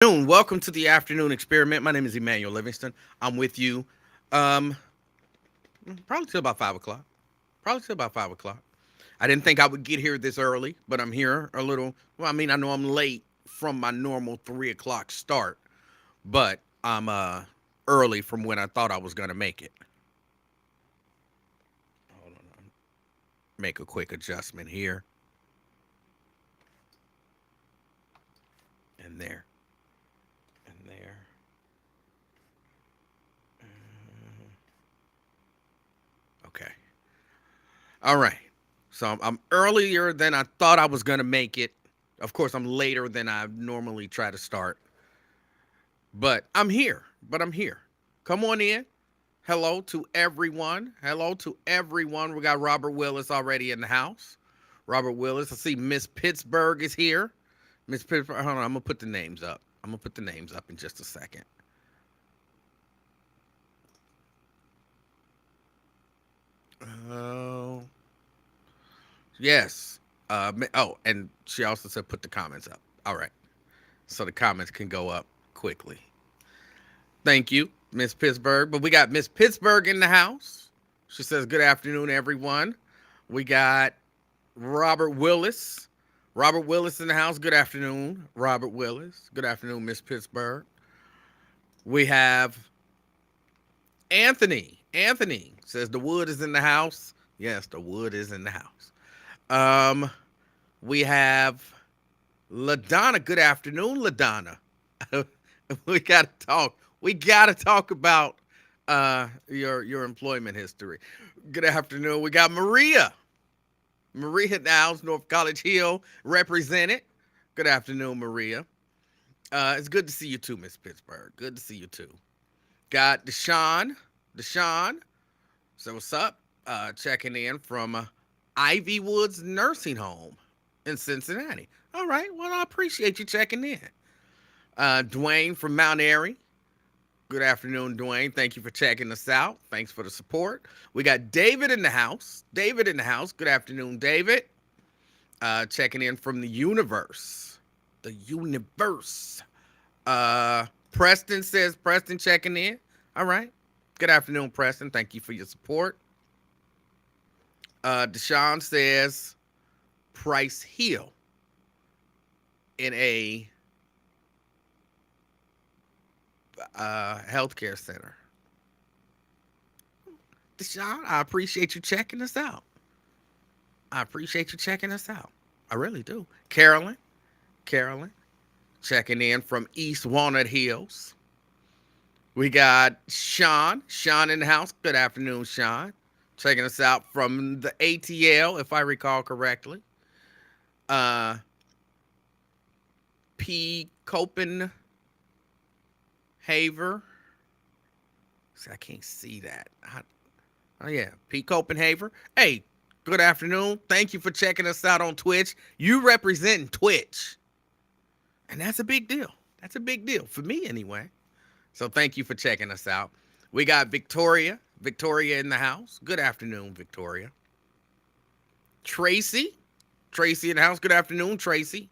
Welcome to the afternoon experiment. My name is Emanuel Livingston. I'm with you, um, probably till about 5 o'clock. Probably till about 5 o'clock. I didn't think I would get here this early, but I'm here a little. Well, I mean, I know I'm late from my normal 3 o'clock start, but I'm early from when I thought I was gonna make it. Hold on, make a quick adjustment here and there and there. Okay. All right. So I'm earlier than I thought I was gonna make it. Of course, I'm later than I normally try to start, but I'm here. Come on in. Hello to everyone. Hello to everyone. We got Robert Willis already in the house. Robert Willis. I see Miss Pittsburgh is here. Miss Pittsburgh. Hold on. I'm gonna put the names up. I'm gonna put the names up in just a second. Oh, yes. And she also said put the comments up. All right. So the comments can go up quickly. Thank you, Miss Pittsburgh. But we got Miss Pittsburgh in the house. She says, "Good afternoon, everyone." We got Robert Willis. Robert Willis in the house. Good afternoon, Robert Willis. Good afternoon, Miss Pittsburgh. We have Anthony. Anthony says the wood is in the house. Yes, the wood is in the house. Um, we have LaDonna. Good afternoon, LaDonna. we gotta talk. We gotta talk about your employment history. Good afternoon. We got Maria. Maria now, North College Hill represented. Good afternoon, Maria. It's good to see you too, Miss Pittsburgh. Good to see you too. Got Deshaun. Deshaun. So what's up? Checking in from Ivy Woods Nursing Home in Cincinnati. All right. Well, I appreciate you checking in. Dwayne from Mount Airy. Good afternoon, Dwayne. Thank you for checking us out. Thanks for the support. We got David in the house. David in the house. Good afternoon, David. Checking in from the universe. The universe. Preston says, Preston checking in. All right. Good afternoon, Preston. Thank you for your support. Deshaun says, Price Hill in a healthcare center. Deshaun, I appreciate you checking us out. I appreciate you checking us out. I really do. Carolyn, checking in from East Walnut Hills. We got Sean in the house. Good afternoon, Sean. Checking us out from the ATL, if I recall correctly. Uh, P. Copenhaver. See, I can't see that. Oh, yeah. P. Copenhaver. Hey, good afternoon. Thank you for checking us out on Twitch. You representing Twitch. And that's a big deal. That's a big deal for me anyway. So thank you for checking us out. We got Victoria. Victoria in the house. Good afternoon, Victoria. Tracy. Tracy in the house. Good afternoon, Tracy.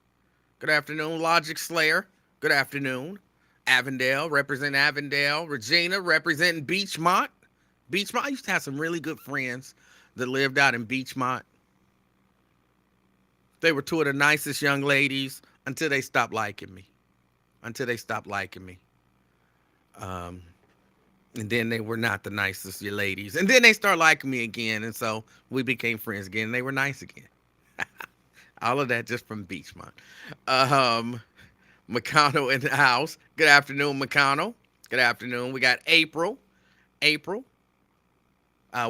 Good afternoon, Logic Slayer. Good afternoon. Avondale, represent Avondale. Regina, representing Beachmont. Beachmont. I used to have some really good friends that lived out in Beachmont. They were two of the nicest young ladies until they stopped liking me. Until they stopped liking me. Um, and then they were not the nicest ladies. And then they started liking me again. And so we became friends again. And they were nice again. All of that just from Beachmont. McConnell in the house. Good afternoon, McConnell. Good afternoon. We got April. April.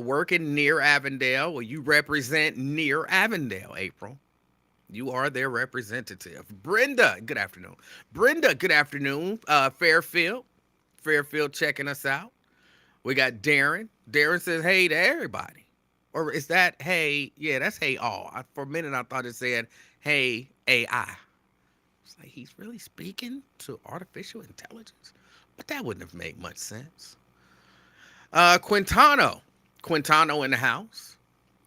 Working near Avondale. Well, you represent near Avondale, April. You are their representative. Brenda, good afternoon. Brenda, good afternoon. Fairfield. Fairfield checking us out. We got Darren. Darren says, hey to everybody. Or is that, hey, yeah, that's hey all. For a minute, I thought it said, hey AI. It's like, he's really speaking to artificial intelligence? But that wouldn't have made much sense. Quintano. Quintano in the house.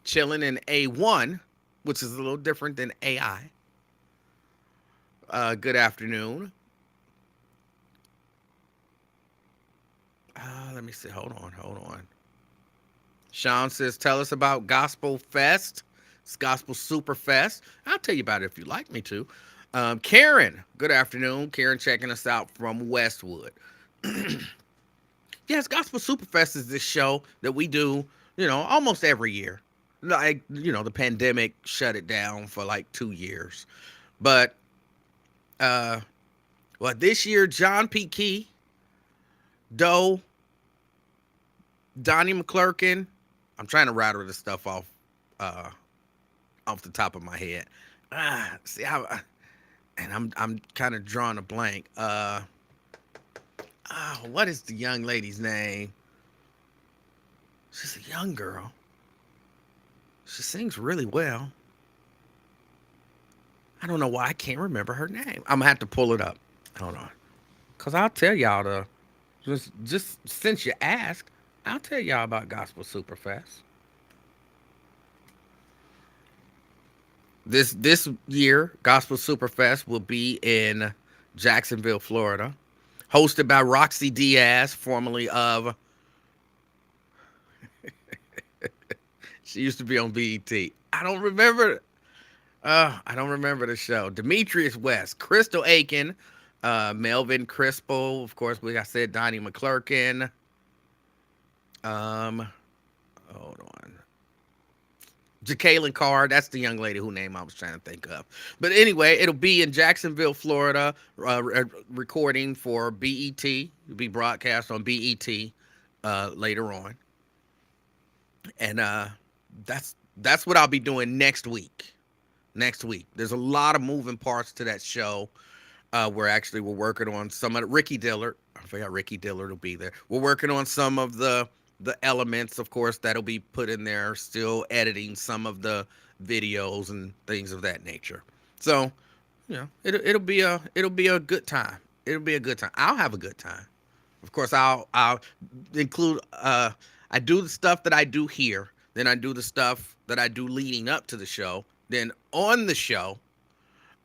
Chilling in A1, which is a little different than AI. Good afternoon. me see. Hold on, hold on. Sean says, tell us about Gospel Fest. It's Gospel Super Fest. I'll tell you about it if you'd like me to. Karen, good afternoon. Karen checking us out from Westwood. Yes, Gospel Superfest is this show that we do, almost every year. Like, the pandemic shut it down for like 2 years. But, uh, this year, John P. Key, Doe, Donnie McClurkin, I'm trying to rattle this stuff off the top of my head. See, I'm kind of drawing a blank. What is the young lady's name? She's a young girl. She sings really well. I don't know why I can't remember her name. I'm gonna have to pull it up. Hold on, cause I'll tell y'all just since you asked, I'll tell y'all about Gospel Superfest. This year, Gospel Superfest will be in Jacksonville, Florida, hosted by Roxy Diaz, formerly of. She used to be on BET. I don't remember. I don't remember the show. Demetrius West, Crystal Aiken, Melvin Crispo, of course. I said Donnie McClurkin. Hold on. Jacqueline Carr, that's the young lady whose name I was trying to think of. But anyway, it'll be in Jacksonville, Florida, recording for BET. It'll be broadcast on BET later on. And that's what I'll be doing next week. There's a lot of moving parts to that show. We're working on some of Ricky Dillard. I forgot Ricky Dillard will be there. We're working on some of the elements, of course, that'll be put in there. Still editing some of the videos and things of that nature. So, it'll be a good time. It'll be a good time. I'll have a good time. Of course, I'll include. I do the stuff that I do here. Then I do the stuff that I do leading up to the show. Then on the show,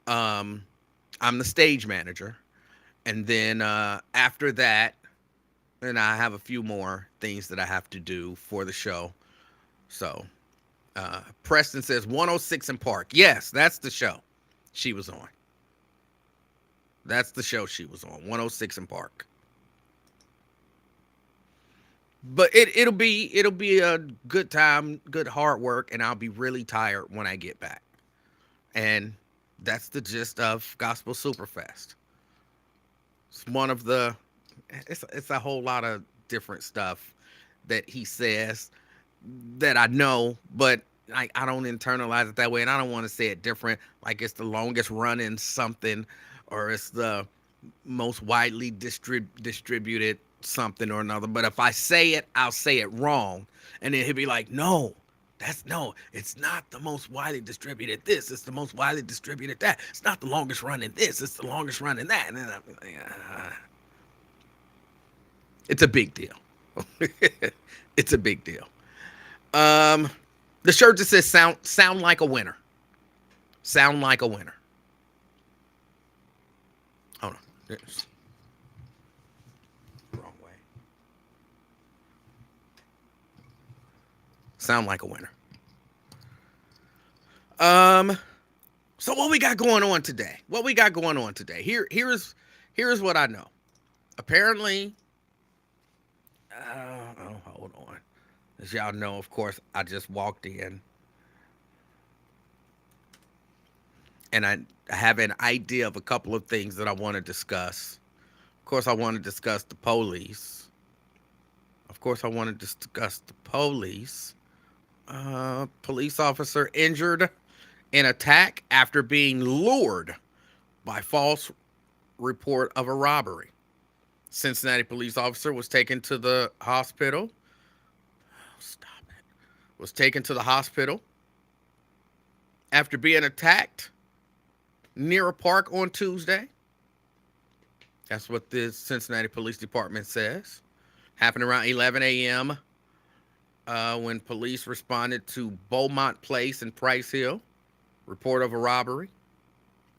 I'm the stage manager. And then after that, then I have a few more things that I have to do for the show. So Preston says 106 in Park. Yes, that's the show she was on. That's the show she was on, 106 in Park. But it'll be a good time, good hard work, and I'll be really tired when I get back. And that's the gist of Gospel Superfest. It's one of the it's a whole lot of different stuff that he says that I know, but I don't internalize it that way, and I don't want to say it different, like it's the longest running something, or it's the most widely distributed something or another. But if I say it, I'll say it wrong, and then he'll be like, no, it's not the most widely distributed this, it's the most widely distributed that, it's not the longest running this, it's the longest running that. And then I'm like, it's a big deal. It's a big deal. The shirt that says sound like a winner. Sound like a winner. Hold on. There's wrong way. Sound like a winner. So what we got going on today? Here's what I know. Apparently, hold on. As y'all know, of course, I just walked in. And I have an idea of a couple of things that I want to discuss. Of course, I want to discuss the police. Police officer injured in attack after being lured by false report of a robbery. Cincinnati police officer was taken to the hospital. Was taken to the hospital after being attacked near a park on Tuesday. That's what the Cincinnati Police Department says. Happened around 11 a.m. When police responded to Beaumont Place in Price Hill. Report of a robbery.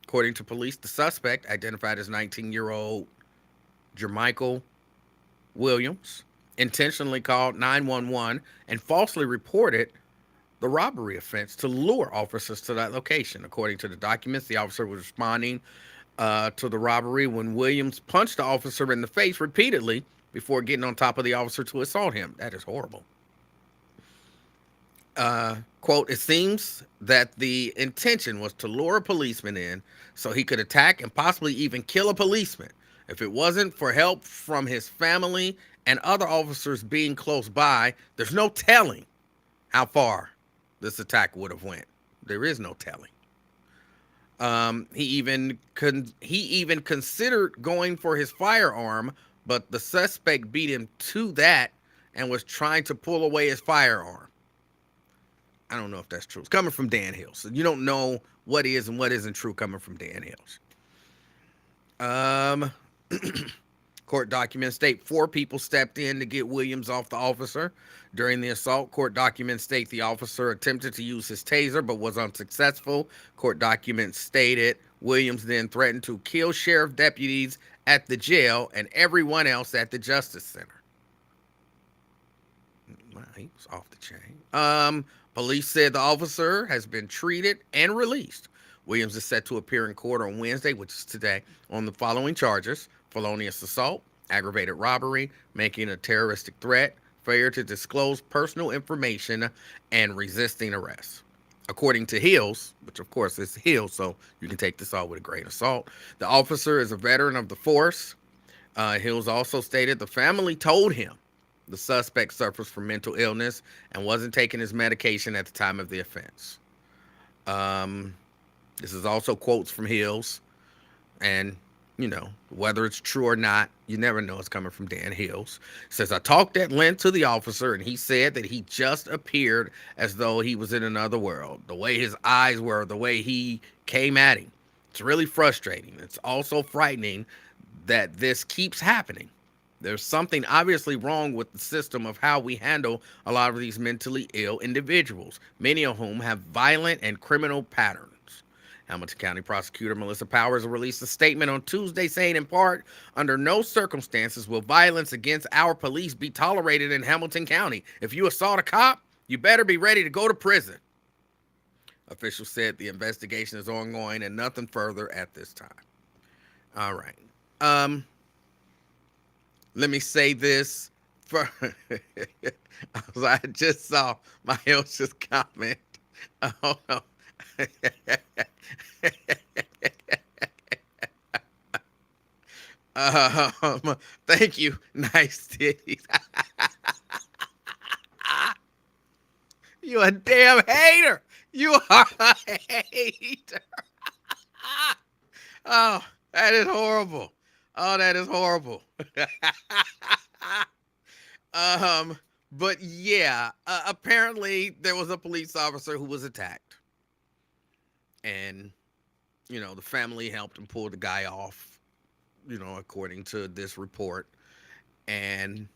According to police, the suspect, identified as 19-year-old Jermichael Williams, intentionally called 911 and falsely reported the robbery offense to lure officers to that location. According to the documents, the officer was responding to the robbery when Williams punched the officer in the face repeatedly before getting on top of the officer to assault him. That is horrible. Quote, it seems that the intention was to lure a policeman in so he could attack and possibly even kill a policeman. If it wasn't for help from his family and other officers being close by, there's no telling how far this attack would have went. There is no telling. He even considered going for his firearm, but the suspect beat him to that and was trying to pull away his firearm. I don't know if that's true. It's coming from Dan Hills. So you don't know what is and what isn't true coming from Dan Hills. Um, Court documents state 4 people stepped in to get Williams off the officer. During the assault, court documents state the officer attempted to use his taser but was unsuccessful. Court documents stated Williams then threatened to kill sheriff deputies at the jail and everyone else at the Justice Center. Wow, he was off the chain. Police said the officer has been treated and released. Williams is set to appear in court on Wednesday, which is today, on the following charges: felonious assault, aggravated robbery, making a terroristic threat, failure to disclose personal information, and resisting arrest. According to Hills, which of course is Hills, so you can take this all with a grain of salt, the officer is a veteran of the force. Hills also stated the family told him the suspect suffers from mental illness and wasn't taking his medication at the time of the offense. This is also quotes from Hills, and whether it's true or not, you never know. It's coming from Dan Hills. It says, I talked at length to the officer, and he said that he just appeared as though he was in another world. The way his eyes were, the way he came at him. It's really frustrating. It's also frightening that this keeps happening. There's something obviously wrong with the system of how we handle a lot of these mentally ill individuals, many of whom have violent and criminal patterns. Hamilton County Prosecutor Melissa Powers released a statement on Tuesday saying, in part, under no circumstances will violence against our police be tolerated in Hamilton County. If you assault a cop, you better be ready to go to prison. Officials said the investigation is ongoing and nothing further at this time. All right. Let me say this. I just saw my Elsa's comment. Oh, no. Thank you, nice titties. You a damn hater. You are a hater. Oh, that is horrible. Oh, that is horrible. But yeah, apparently there was a police officer who was attacked. And, the family helped him pull the guy off, according to this report. And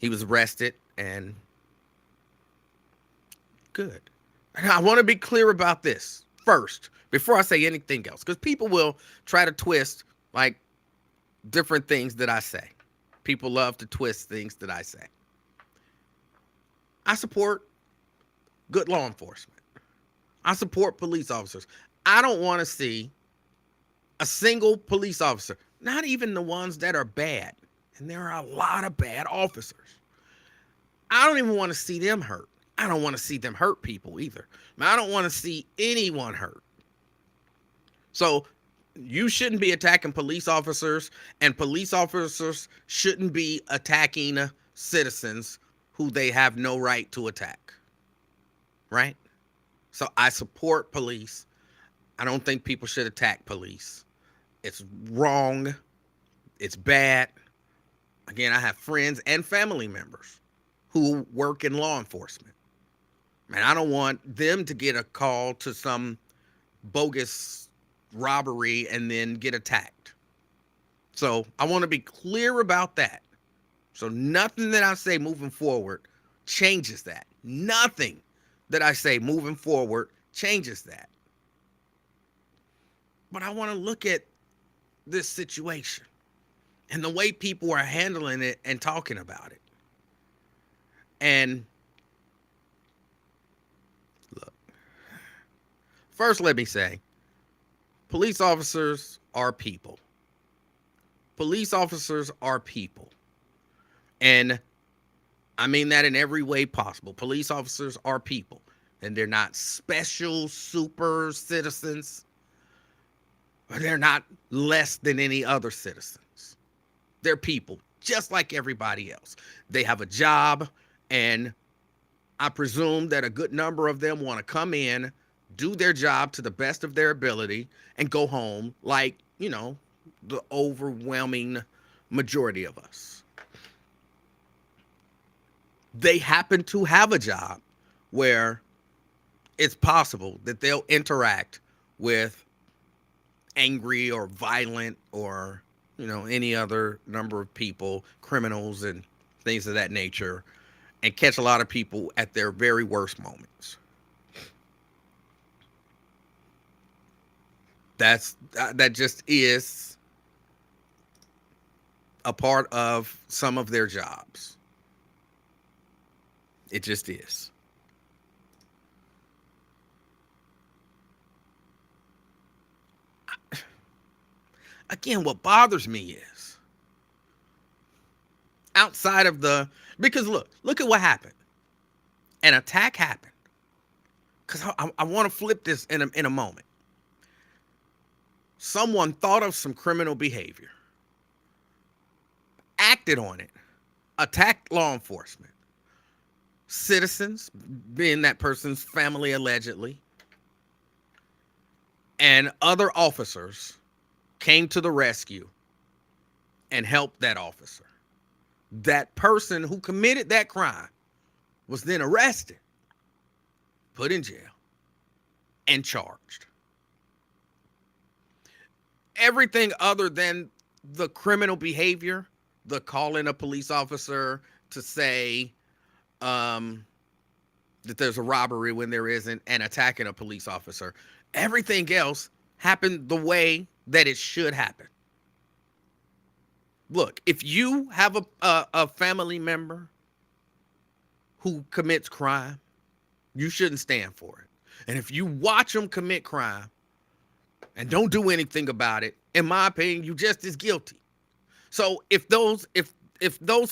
he was arrested, and good. And I want to be clear about this first, before I say anything else, because people will try to twist, like, different things that I say. People love to twist things that I say. I support good law enforcement. I support police officers. I don't want to see a single police officer, not even the ones that are bad, and there are a lot of bad officers. I don't even want to see them hurt. I don't want to see them hurt people either. I don't want to see anyone hurt. So you shouldn't be attacking police officers, and police officers shouldn't be attacking citizens who they have no right to attack. Right? So I support police. I don't think people should attack police. It's wrong. It's bad. Again, I have friends and family members who work in law enforcement. Man, I don't want them to get a call to some bogus robbery and then get attacked. So I want to be clear about that. So nothing that I say moving forward changes that. Nothing that I say moving forward changes that. But I want to look at this situation. and the way people are handling it and talking about it. And look, first, let me say police officers are people. Police officers are people. And I mean that in every way possible. Police officers are people. And they're not special super citizens. They're not less than any other citizens. They're people, just like everybody else. They have a job, and I presume that a good number of them want to come in, do their job to the best of their ability, and go home like, the overwhelming majority of us. They happen to have a job where it's possible that they'll interact with angry or violent or, any other number of people, criminals and things of that nature, and catch a lot of people at their very worst moments. That just is a part of some of their jobs. It just is. Again, what bothers me is outside of because look at what happened. An attack happened. Because I want to flip this in a moment. Someone thought of some criminal behavior, acted on it, attacked law enforcement. Citizens, being that person's family allegedly, and other officers came to the rescue and helped that officer. That person who committed that crime was then arrested, put in jail, and charged. Everything other than the criminal behavior, the calling a police officer to say that there's a robbery when there isn't, and attacking a police officer, everything else happened the way that it should happen. Look, if you have a family member who commits crime, you shouldn't stand for it. And if you watch them commit crime and don't do anything about it, in my opinion, you just as guilty. So if those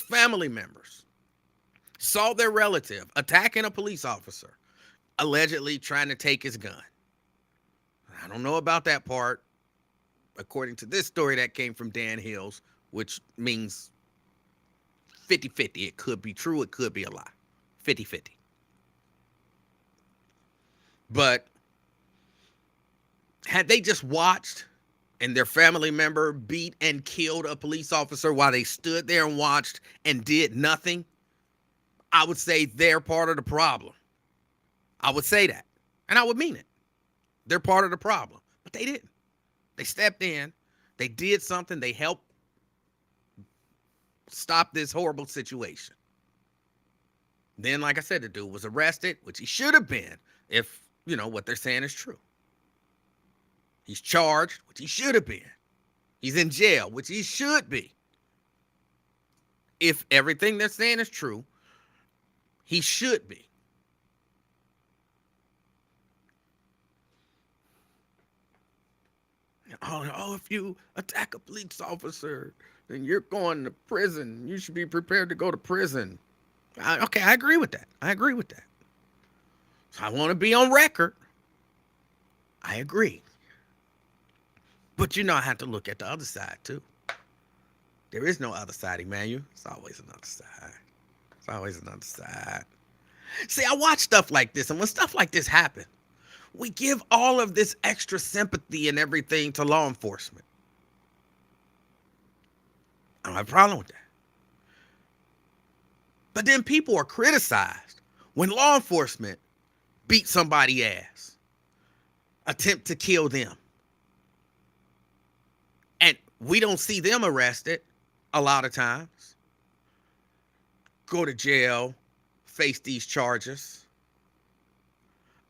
family members saw their relative attacking a police officer, allegedly trying to take his gun, I don't know about that part. According to this story that came from Dan Hills, which means 50-50. It could be true, it could be a lie. 50-50. But had they just watched and their family member beat and killed a police officer while they stood there and watched and did nothing, I would say they're part of the problem. I would say that. And I would mean it. They're part of the problem. But they didn't. They stepped in. They did something. They helped stop this horrible situation. Then, like I said, the dude was arrested, which he should have been if, what they're saying is true. He's charged, which he should have been. He's in jail, which he should be. If everything they're saying is true, he should be. Oh, if you attack a police officer, then you're going to prison. You should be prepared to go to prison. Okay, I agree with that. So I want to be on record. I agree. But I have to look at the other side too. There is no other side, Emanuel. It's always another side. See, I watch stuff like this, and when stuff like this happens, we give all of this extra sympathy and everything to law enforcement. I don't have a problem with that. But then people are criticized when law enforcement beat somebody's ass, attempt to kill them. And we don't see them arrested a lot of times, go to jail, face these charges.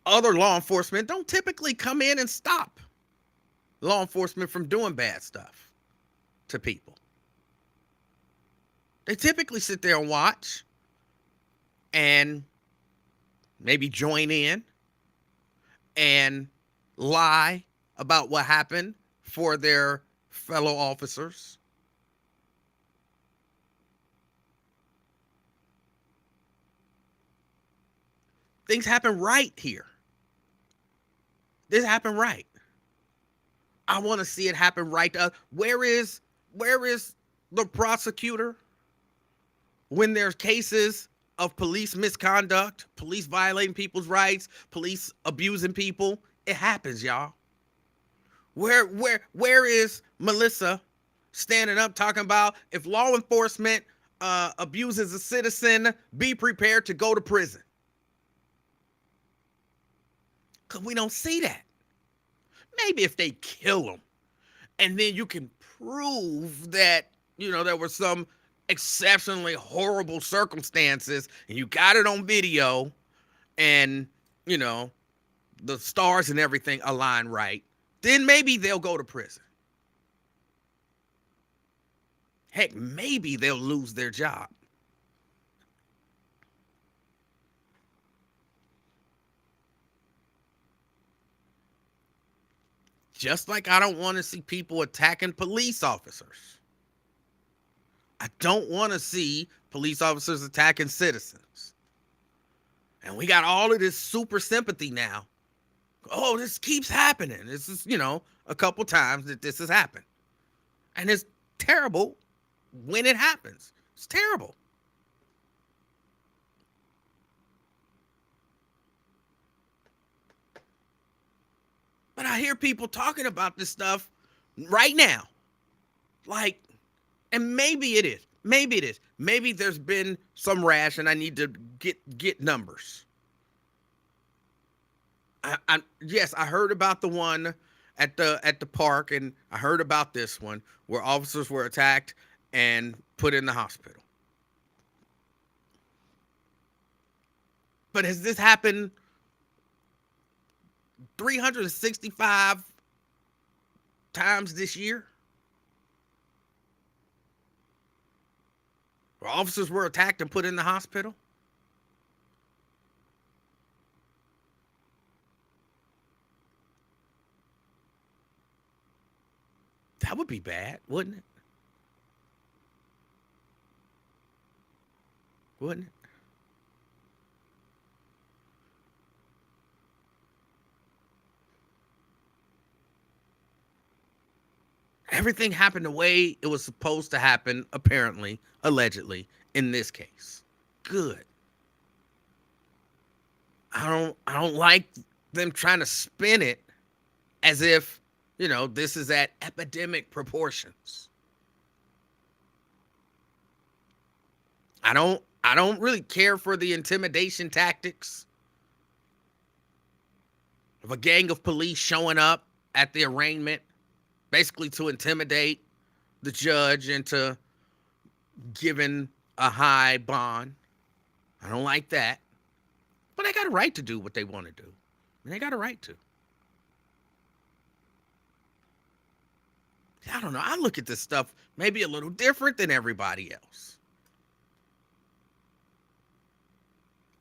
Other law enforcement don't typically come in and stop law enforcement from doing bad stuff to people. They typically sit there and watch and maybe join in and lie about what happened for their fellow officers. Things happen right here. This happened right. I want to see it happen right. Where is the prosecutor when there's cases of police misconduct, police violating people's rights, police abusing people? It happens, y'all. Where is Melissa standing up talking about if law enforcement abuses a citizen, be prepared to go to prison? Because we don't see that. Maybe if they kill them and then you can prove that, there were some exceptionally horrible circumstances and you got it on video and, the stars and everything align right, then maybe they'll go to prison. Heck, maybe they'll lose their job. Just like I don't want to see people attacking police officers. I don't want to see police officers attacking citizens. And we got all of this super sympathy now. Oh, this keeps happening. This is, a couple times that this has happened. And it's terrible when it happens. It's terrible. But I hear people talking about this stuff right now. Like, and maybe it is. Maybe it is. Maybe there's been some rash and I need to get numbers. Yes, I heard about the one at the park, and I heard about this one where officers were attacked and put in the hospital. But has this happened 365 times this year? Where officers were attacked and put in the hospital? That would be bad, wouldn't it? Wouldn't it? Everything happened the way it was supposed to happen, apparently, allegedly, in this case. Good. I don't like them trying to spin it as if, this is at epidemic proportions. I don't really care for the intimidation tactics of a gang of police showing up at the arraignment, basically to intimidate the judge into giving a high bond. I don't like that. But they got a right to do what they want to do. And they got a right to. I don't know. I look at this stuff maybe a little different than everybody else.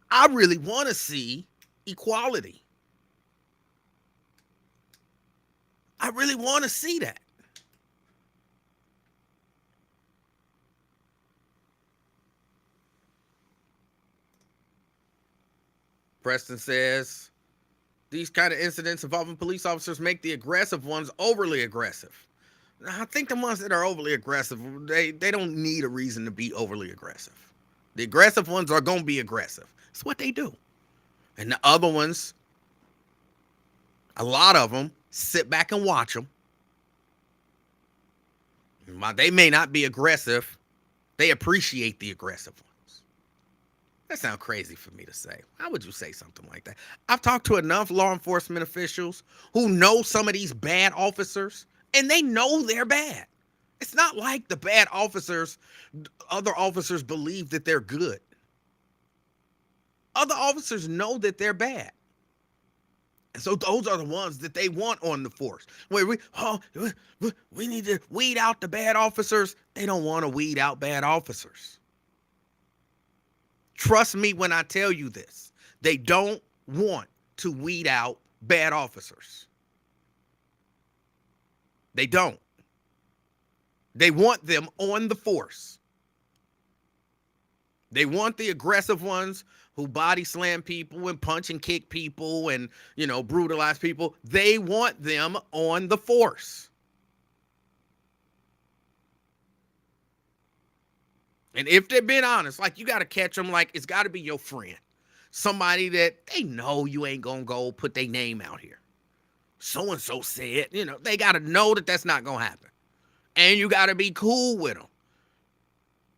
I really want to see equality. I really want to see that. Preston says, these kind of incidents involving police officers make the aggressive ones overly aggressive. I think the ones that are overly aggressive, they don't need a reason to be overly aggressive. The aggressive ones are going to be aggressive. It's what they do. And the other ones, a lot of them, sit back and watch them. While they may not be aggressive, they appreciate the aggressive ones. That sounds crazy for me to say. How would you say something like that? I've talked to enough law enforcement officials who know some of these bad officers, and they know they're bad. It's not like the bad officers, other officers believe that they're good. Other officers know that they're bad. And so those are the ones that they want on the force. Where we need to weed out the bad officers. They don't want to weed out bad officers. Trust me when I tell you this. They don't want to weed out bad officers. They don't. They want them on the force. They want the aggressive ones who body slam people and punch and kick people and, brutalize people. They want them on the force. And if they're being honest, like, you got to catch them, like, it's got to be your friend. Somebody that they know you ain't going to go put their name out here. So-and-so said, they got to know that that's not going to happen. And you got to be cool with them.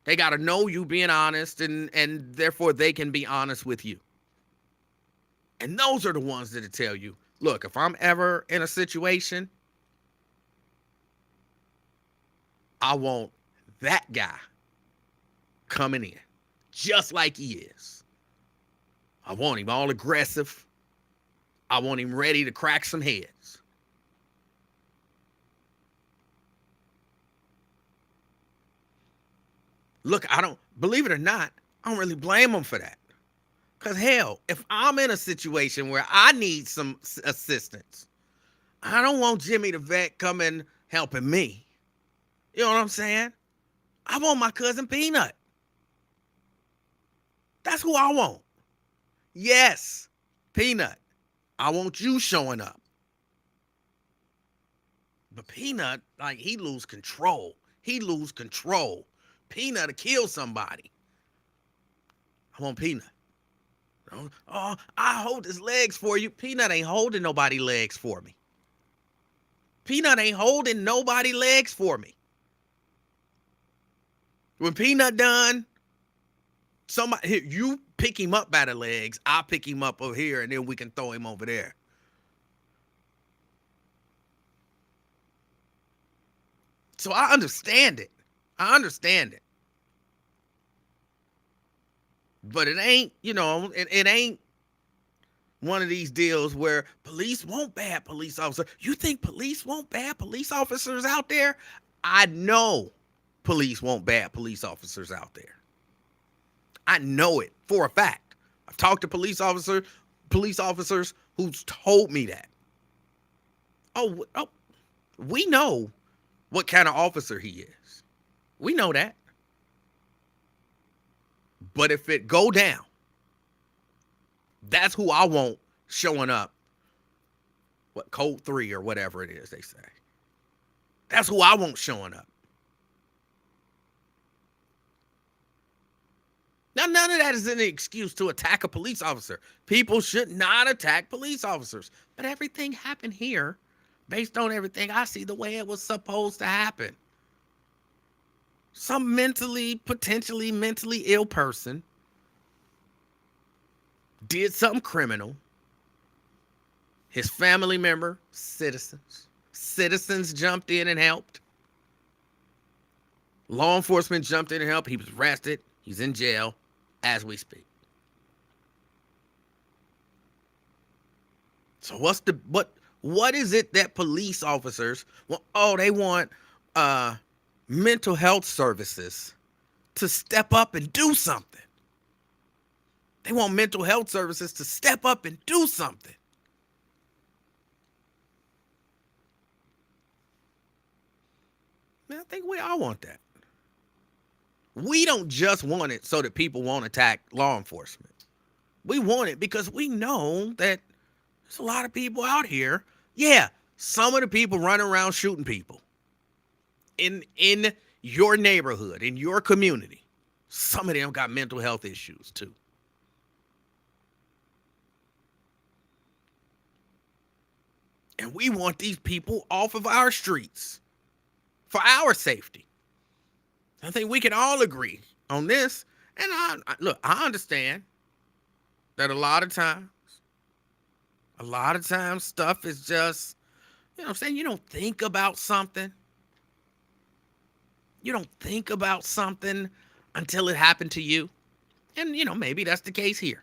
They got to know you being honest, and therefore they can be honest with you. And those are the ones that tell you, look, if I'm ever in a situation, I want that guy coming in just like he is. I want him all aggressive. I want him ready to crack some heads. Look, believe it or not, I don't really blame them for that. Because hell, if I'm in a situation where I need some assistance, I don't want Jimmy the vet coming helping me. You know what I'm saying? I want my cousin Peanut. That's who I want. Yes, Peanut. I want you showing up. But Peanut, like, he lose control. Peanut to kill somebody. I want Peanut. Oh, I hold his legs for you. Peanut ain't holding nobody legs for me. Peanut ain't holding nobody legs for me. When Peanut done, somebody, you pick him up by the legs, I'll pick him up over here, and then we can throw him over there. So I understand it. But it ain't, it ain't one of these deals where police want bad police officers. You think police want bad police officers out there? I know police want bad police officers out there. I know it for a fact. I've talked to police officers who's told me that. Oh, we know what kind of officer he is. We know that. But if it go down, that's who I want showing up. What, code 3 or whatever it is they say. That's who I want showing up. Now, none of that is an excuse to attack a police officer. People should not attack police officers. But everything happened here based on everything I see the way it was supposed to happen. Some potentially mentally ill person did something criminal. His family member, citizens jumped in and helped. Law enforcement jumped in and helped. He was arrested. He's in jail as we speak. So what is it that police officers want? Oh, they want mental health services to step up and do something. They want mental health services to step up and do something. Man, I think we all want that. We don't just want it so that people won't attack law enforcement. We want it because we know that there's a lot of people out here. Yeah, some of the people running around shooting people in your neighborhood, in your community, some of them got mental health issues too. And we want these people off of our streets for our safety. I think we can all agree on this. And I understand that a lot of times stuff is just, you don't think about something. You don't think about something until it happened to you. And, maybe that's the case here.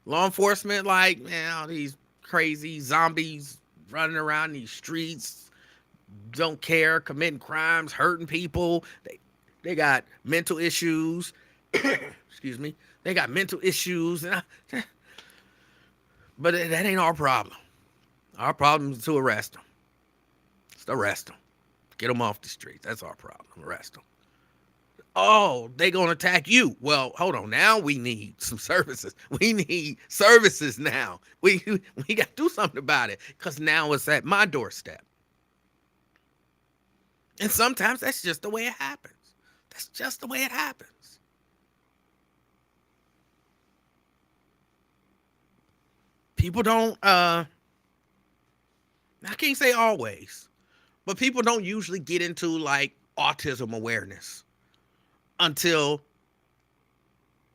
Law enforcement, like, man, all these crazy zombies running around these streets, don't care, committing crimes, hurting people. They got mental issues. Excuse me. They got mental issues, but that ain't our problem. Our problem is to arrest them. Just arrest them. Get them off the streets. That's our problem. Arrest them. Oh, they gonna attack you. Well, hold on. Now we need some services. We need services now. We got to do something about it because now it's at my doorstep. And sometimes that's just the way it happens. That's just the way it happens. People don't. I can't say always, but people don't usually get into like autism awareness until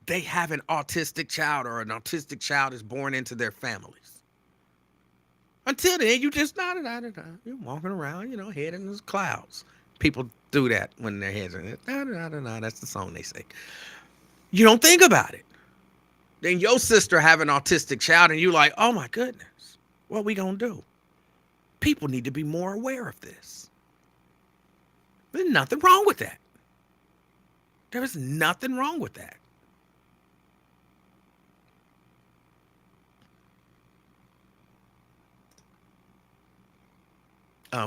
they have an autistic child or an autistic child is born into their families. Until then, you just you're walking around, head in the clouds. People do that when their heads are in it. That's the song they sing. You don't think about it. Then your sister have an autistic child, and you're like, oh my goodness, what we gonna do? People need to be more aware of this. There's nothing wrong with that. There is nothing wrong with that.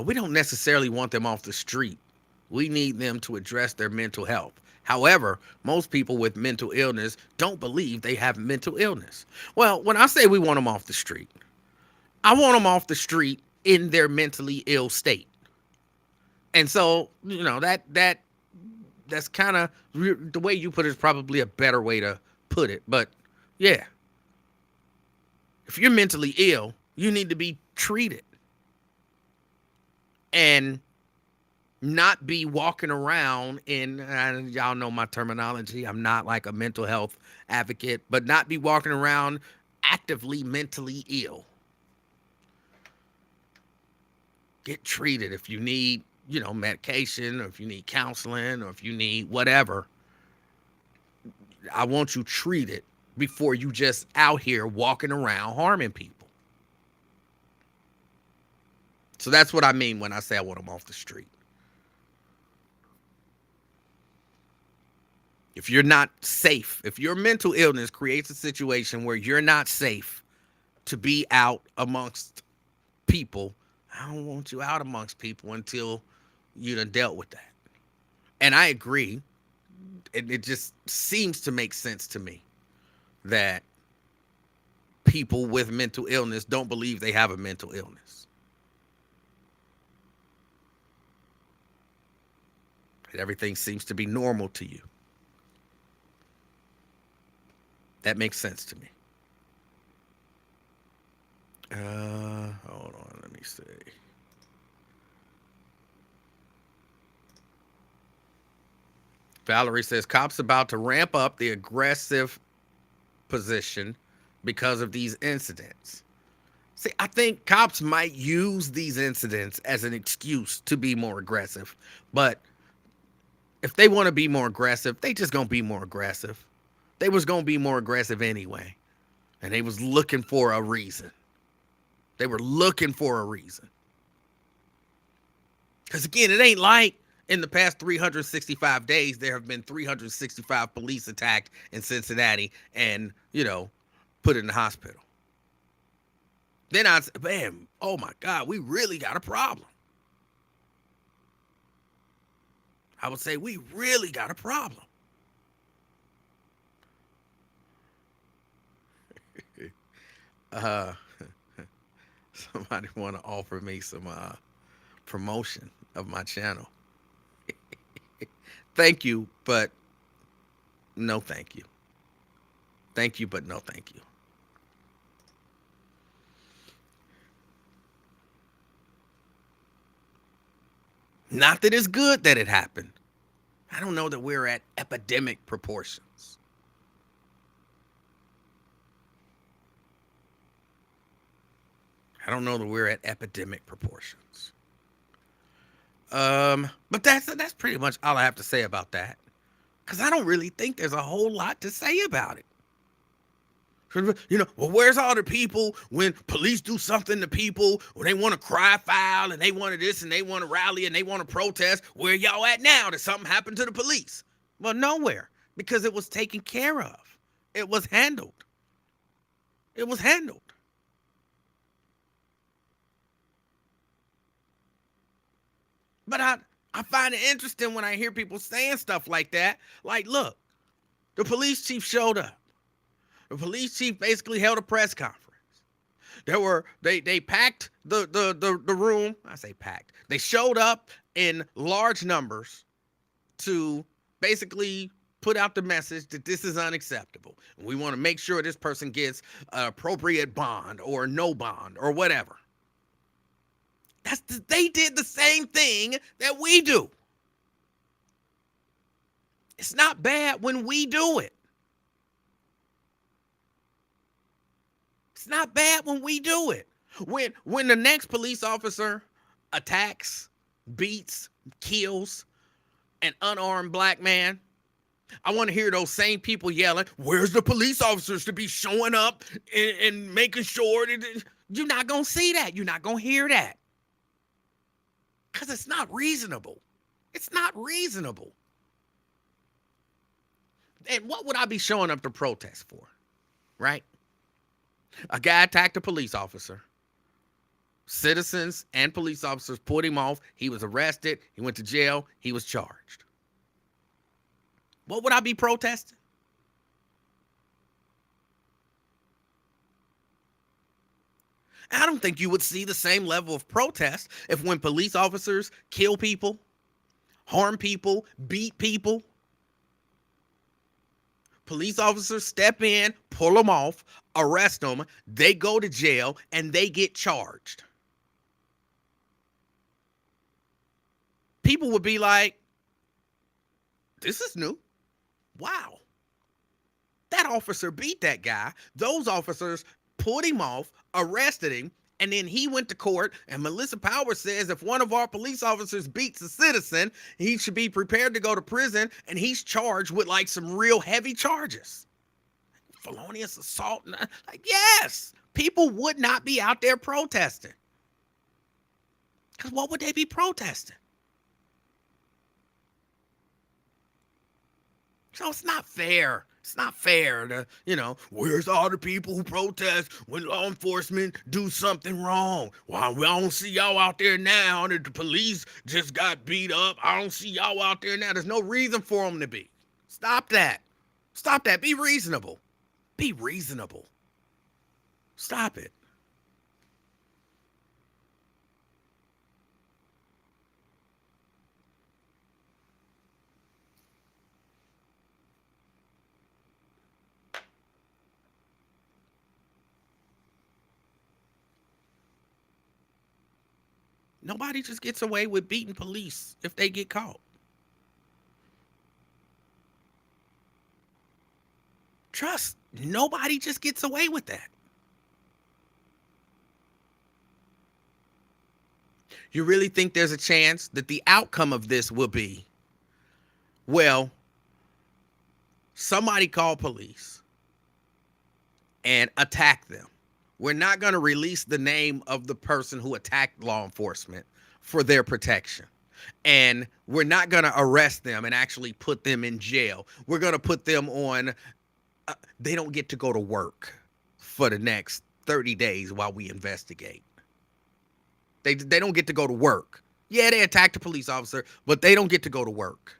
We don't necessarily want them off the street. We need them to address their mental health. However, most people with mental illness don't believe they have mental illness. Well, when I say we want them off the street, I want them off the street in their mentally ill state. And so, that's kind of the way you put it is probably a better way to put it. But yeah, if you're mentally ill, you need to be treated and not be walking around y'all know my terminology. I'm not like a mental health advocate, but not be walking around actively mentally ill. Get treated if you need, medication, or if you need counseling, or if you need whatever. I want you treated before you just out here walking around harming people. So that's what I mean when I say I want them off the street. If you're not safe, if your mental illness creates a situation where you're not safe to be out amongst people, I don't want you out amongst people until you done dealt with that. And I agree. It just seems to make sense to me that people with mental illness don't believe they have a mental illness. Everything seems to be normal to you. That makes sense to me. Hold on, let me see. Valerie says cops about to ramp up the aggressive position because of these incidents. See, I think cops might use these incidents as an excuse to be more aggressive, but if they want to be more aggressive, they just gonna be more aggressive. They was gonna be more aggressive anyway, and they was looking for a reason. They were looking for a reason. Because again, it ain't like in the past 365 days, there have been 365 police attacked in Cincinnati and, put in the hospital. Then I'd say, man, oh my God, we really got a problem. I would say we really got a problem. Somebody want to offer me some promotion of my channel. Thank you, but no thank you. Thank you, but no thank you. Not that it's good that it happened. I don't know that we're at epidemic proportions. I don't know that we're at epidemic proportions. But that's pretty much all I have to say about that. Because I don't really think there's a whole lot to say about it. Well, where's all the people when police do something to people, when they want to cry foul and they want to this and they want to rally and they want to protest? Where y'all at now that something happened to the police? Well, nowhere, because it was taken care of. It was handled. It was handled. But I find it interesting when I hear people saying stuff like that. Like, look, the police chief showed up. The police chief basically held a press conference. They packed the room. I say packed. They showed up in large numbers to basically put out the message that this is unacceptable. We want to make sure this person gets appropriate bond or no bond or whatever. They did the same thing that we do. It's not bad when we do it. It's not bad when we do it. When the next police officer attacks, beats, kills an unarmed black man, I want to hear those same people yelling, where's the police officers to be showing up and making sure that you're not going to see that. You're not going to hear that. Because it's not reasonable. It's not reasonable. And what would I be showing up to protest for? Right? A guy attacked a police officer. Citizens and police officers put him off. He was arrested. He went to jail. He was charged. What would I be protesting? I don't think you would see the same level of protest if when police officers kill people, harm people, beat people, police officers step in, pull them off, arrest them, they go to jail, and they get charged. People would be like, this is new. Wow. That officer beat that guy. Those officers put him off, arrested him, and then he went to court. And Melissa Powers says if one of our police officers beats a citizen, he should be prepared to go to prison, and he's charged with like some real heavy charges. Felonious assault. Like, yes, people would not be out there protesting. Because what would they be protesting? So it's not fair. It's not fair to, where's all the people who protest when law enforcement do something wrong? Well, we don't see y'all out there now that the police just got beat up. I don't see y'all out there now. There's no reason for them to be. Stop that. Stop that. Be reasonable. Be reasonable. Stop it. Nobody just gets away with beating police if they get caught. Trust, nobody just gets away with that. You really think there's a chance that the outcome of this will be, well, somebody call police and attack them. We're not going to release the name of the person who attacked law enforcement for their protection. And we're not going to arrest them and actually put them in jail. We're going to put them on, they don't get to go to work for the next 30 days while we investigate. They don't get to go to work. Yeah, they attacked a police officer, but they don't get to go to work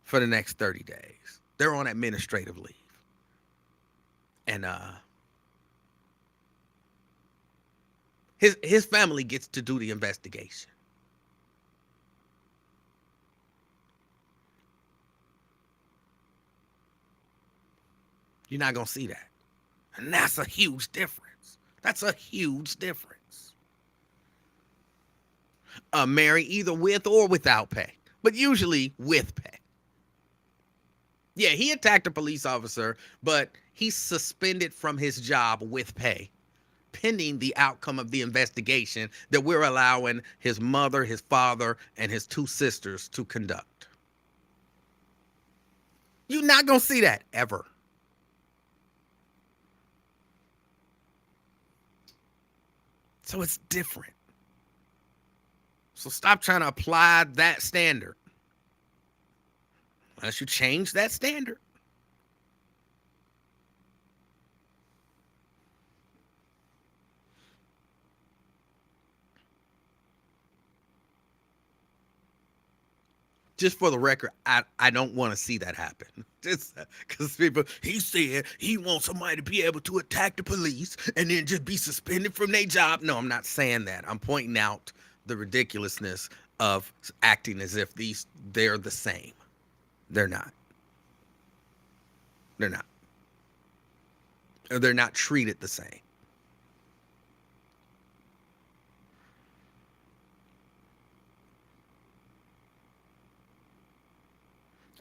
for the next 30 days. They're on administrative leave. And his family gets to do the investigation. You're not going to see that. And that's a huge difference. That's a huge difference. Marry either with or without pay, but usually with pay. Yeah, he attacked a police officer, but he's suspended from his job with pay, pending the outcome of the investigation that we're allowing his mother, his father, and his two sisters to conduct. You're not going to see that ever. So it's different. So stop trying to apply that standard unless you change that standard. Just for the record, I don't want to see that happen. Just because people, he said he wants somebody to be able to attack the police and then just be suspended from their job. No, I'm not saying that. I'm pointing out the ridiculousness of acting as if they're the same. They're not. They're not. Or they're not treated the same.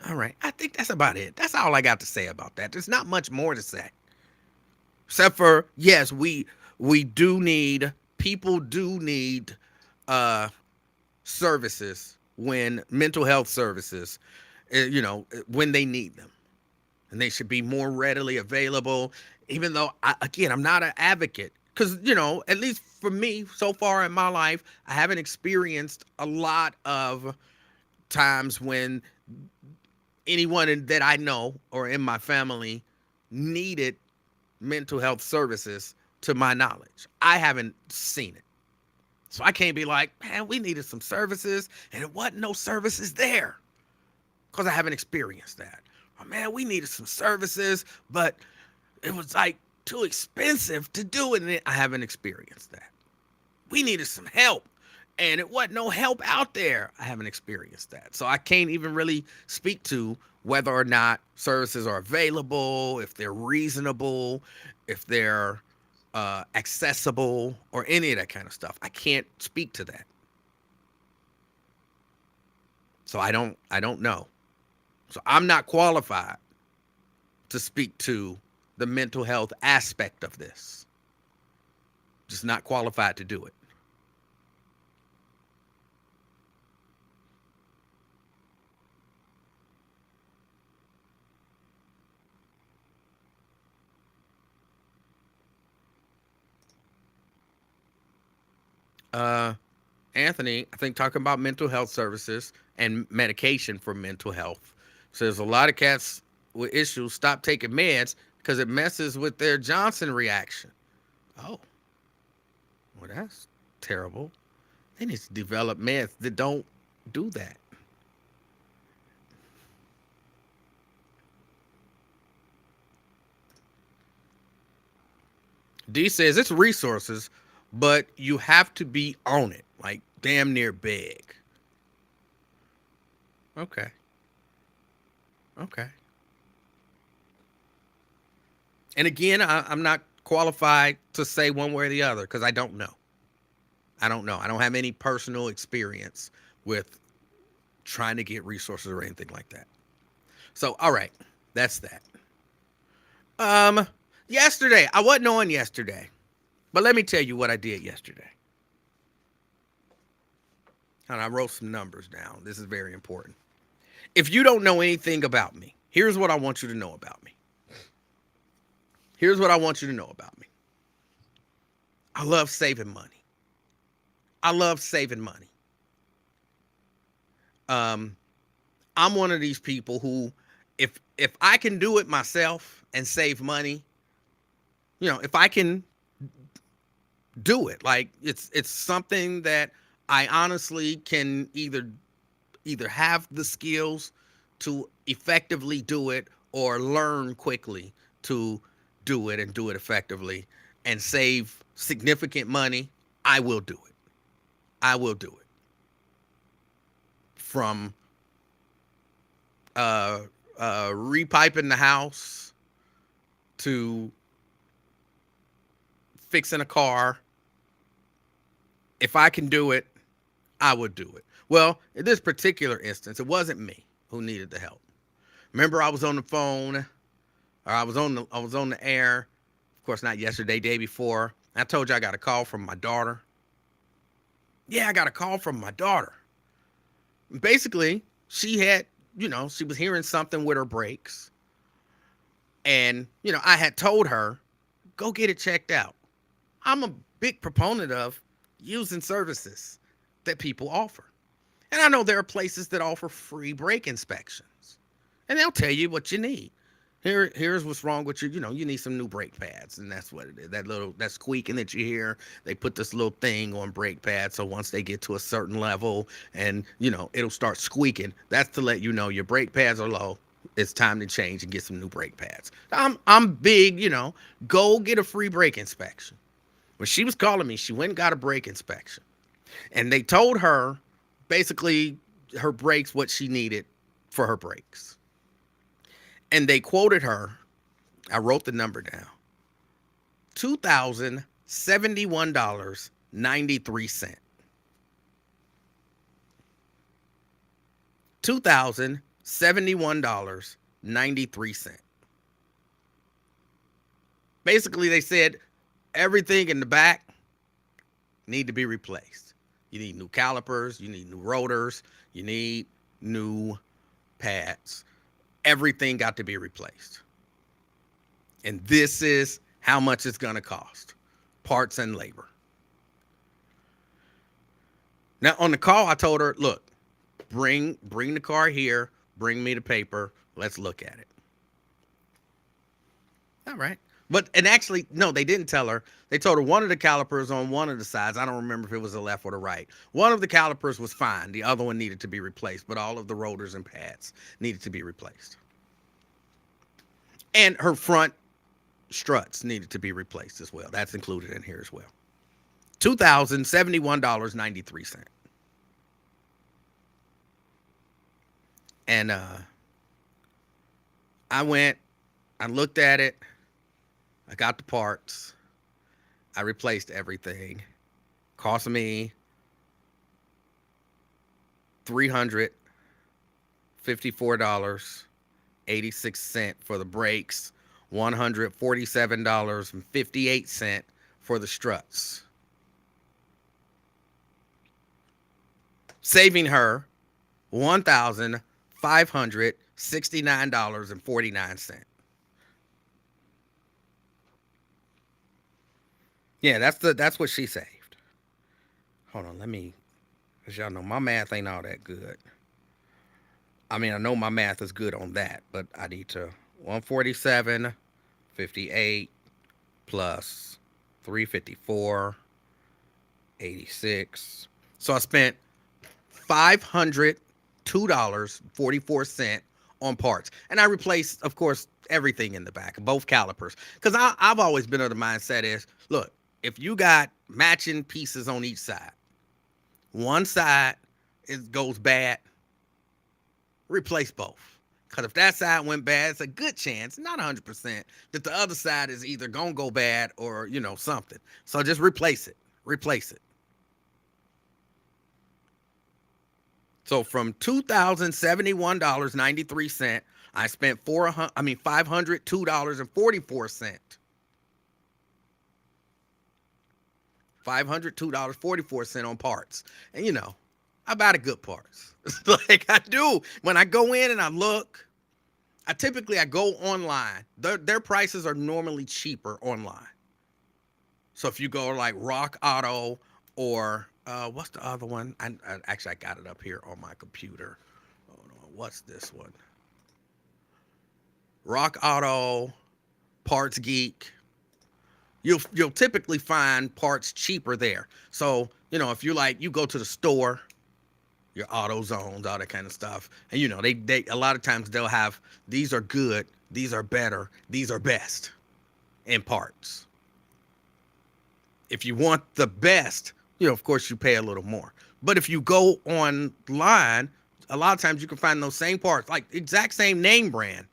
All right. I think that's about it. That's all I got to say about that. There's not much more to say. Except for, yes, we do need, people do need uh services, when mental health services, when they need them, and they should be more readily available. Even though, again, I'm not an advocate, because at least for me, so far in my life, I haven't experienced a lot of times when anyone that I know or in my family needed mental health services. To my knowledge, I haven't seen it. So I can't be like, man, we needed some services and it wasn't no services there, because I haven't experienced that. Oh, man, we needed some services, but it was like too expensive to do it. And I haven't experienced that. We needed some help and it wasn't no help out there. I haven't experienced that. So I can't even really speak to whether or not services are available, if they're reasonable, if they're accessible, or any of that kind of stuff. I can't speak to that. So I don't know. So I'm not qualified to speak to the mental health aspect of this. Just not qualified to do it. Uh Anthony, I think, talking about mental health services and medication for mental health. Says a lot of cats with issues stop taking meds because it messes with their Johnson reaction. Oh, well, that's terrible. They need to develop meds that don't do that. D says it's resources, but you have to be on it, like damn near big. Okay. Okay. And again, I'm not qualified to say one way or the other because I don't know. I don't know. I don't have any personal experience with trying to get resources or anything like that. So, all right, that's that. Um, Yesterday, I wasn't on yesterday, but let me tell you what I did yesterday. And I wrote some numbers down. This is very important. If you don't know anything about me, here's what I want you to know about me. Here's what I want you to know about me. I love saving money. I love saving money. Um, I'm one of these people who, if I can do it myself and save money, if I can do it, like it's something that I honestly can either have the skills to effectively do it or learn quickly to do it and do it effectively and save significant money, I will do it. I will do it. From uh repiping the house to fixing a car. If I can do it, I would do it. Well, in this particular instance, it wasn't me who needed the help. Remember, I was on the phone, or I was on the air. Of course, not yesterday, day before. I told you I got a call from my daughter. Yeah, I got a call from my daughter. Basically, she was hearing something with her brakes, and I had told her, go get it checked out. I'm a big proponent of using services that people offer. And I know there are places that offer free brake inspections, and they'll tell you what you need. Here's what's wrong with you. You know, you need some new brake pads, and that's what it is. That squeaking that you hear, they put this little thing on brake pads, so once they get to a certain level, and it'll start squeaking. That's to let you know your brake pads are low. It's time to change and get some new brake pads. I'm big. Go get a free brake inspection. When she was calling me, she went and got a brake inspection, and they told her basically her brakes what she needed for her brakes. And they quoted her, I wrote the number down, $2,071.93. $2,071.93. Basically, they said everything in the back need to be replaced. You need new calipers, you need new rotors, you need new pads. Everything got to be replaced. And this is how much it's going to cost. Parts and labor. Now, on the call, I told her, look, bring the car here, bring me the paper, let's look at it. All right. And actually, no, they didn't tell her. They told her one of the calipers on one of the sides, I don't remember if it was the left or the right. One of the calipers was fine. The other one needed to be replaced, but all of the rotors and pads needed to be replaced. And her front struts needed to be replaced as well. That's included in here as well. $2,071.93. And I went, I looked at it, I got the parts, I replaced everything. Cost me $354.86 for the brakes, $147.58 for the struts. Saving her $1,569.49. Yeah, that's what she saved. Hold on, as y'all know, my math ain't all that good. I mean, I know my math is good on that, but I need to 147.58 plus 354.86. So I spent $502.44 on parts. And I replaced, of course, everything in the back, both calipers. Because I've always been of the mindset is, look, if you got matching pieces on each side, one side goes bad, replace both. Because if that side went bad, it's a good chance, not 100%, that the other side is either going to go bad or, something. So just replace it. Replace it. So from $2,071.93, I spent $502.44. $502.44 on parts. And I buy the good parts. Like I do. When I go in and I look, I go online. Their prices are normally cheaper online. So if you go like Rock Auto or what's the other one? I got it up here on my computer. Hold on. What's this one? Rock Auto, Parts Geek. You'll typically find parts cheaper there. So, if you go to the store, your AutoZones, all that kind of stuff, and they a lot of times they'll have, these are good, these are better, these are best in parts. If you want the best, of course you pay a little more. But if you go online, a lot of times you can find those same parts, like exact same name brand.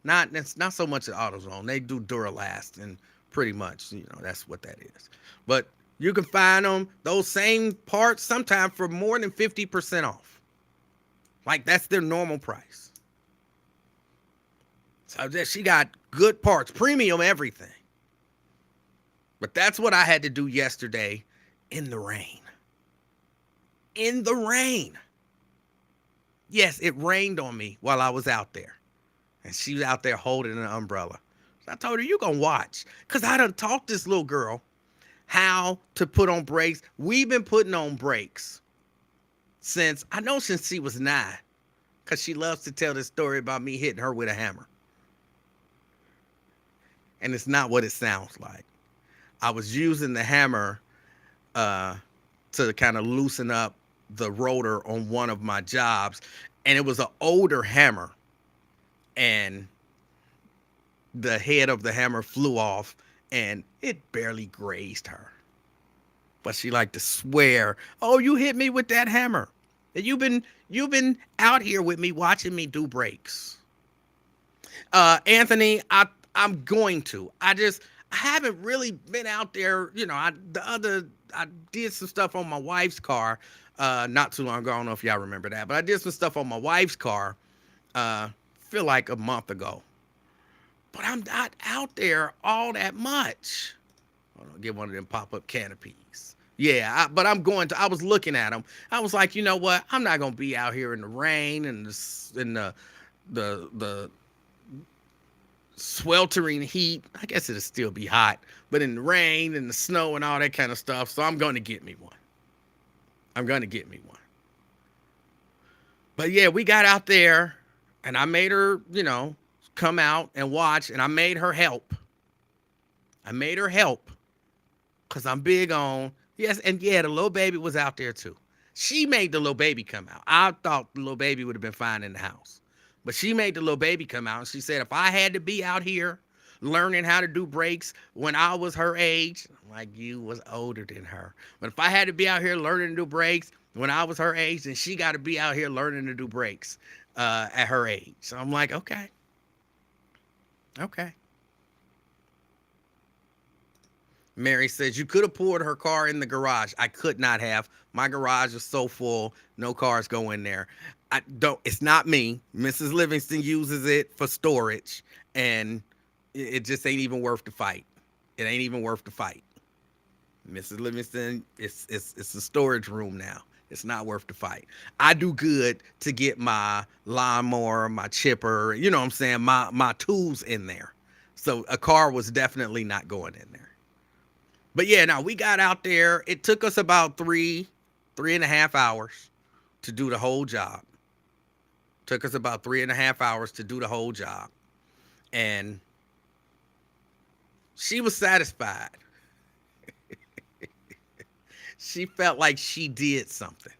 It's not so much at AutoZone. They do Duralast, and pretty much, that's what that is. But you can find them, those same parts, sometimes for more than 50% off. Like that's their normal price. So she got good parts, premium everything. But that's what I had to do yesterday in the rain. In the rain. Yes, it rained on me while I was out there. And she was out there holding an umbrella. I told her, you gonna watch. Because I done taught this little girl how to put on brakes. We've been putting on brakes since she was 9. Because she loves to tell this story about me hitting her with a hammer. And it's not what it sounds like. I was using the hammer uh, to kind of loosen up the rotor on one of my jobs. And it was an older hammer. And the head of the hammer flew off and it barely grazed her. But she liked to swear, "Oh, you hit me with that hammer. And you've been out here with me watching me do breaks." Anthony, I'm going to. I haven't really been out there. I did some stuff on my wife's car not too long ago. I don't know if y'all remember that, but I did some stuff on my wife's car. Feel like a month ago, but I'm not out there all that much. Hold on, get one of them pop-up canopies. Yeah, but I'm going to. I was looking at them. I was like, you know what? I'm not gonna be out here in the rain and the sweltering heat. I guess it'll still be hot, but in the rain and the snow and all that kind of stuff. So I'm going to get me one. I'm going to get me one. But yeah, we got out there and I made her, come out and watch, and I made her help. I made her help because I'm big on, yes, and yeah, the little baby was out there too. She made the little baby come out. I thought the little baby would have been fine in the house. But she made the little baby come out, and she said, if I had to be out here learning how to do brakes when I was her age, like you was older than her. But if I had to be out here learning to do brakes when I was her age, then she got to be out here learning to do brakes at her age. So I'm like, okay. Okay. Mary says, you could have poured her car in the garage. I could not have. My garage is so full, no cars go in there. It's not me. Mrs. Livingston uses it for storage, and it just ain't even worth the fight. It ain't even worth the fight. Mrs. Livingston, it's a storage room now. It's not worth the fight. I do good to get my lawnmower, my chipper, you know what I'm saying, my tools in there. So a car was definitely not going in there. But yeah, now we got out there. It took us about 3.5 hours to do the whole job. Took us about 3.5 hours to do the whole job. And she was satisfied. She felt like she did something.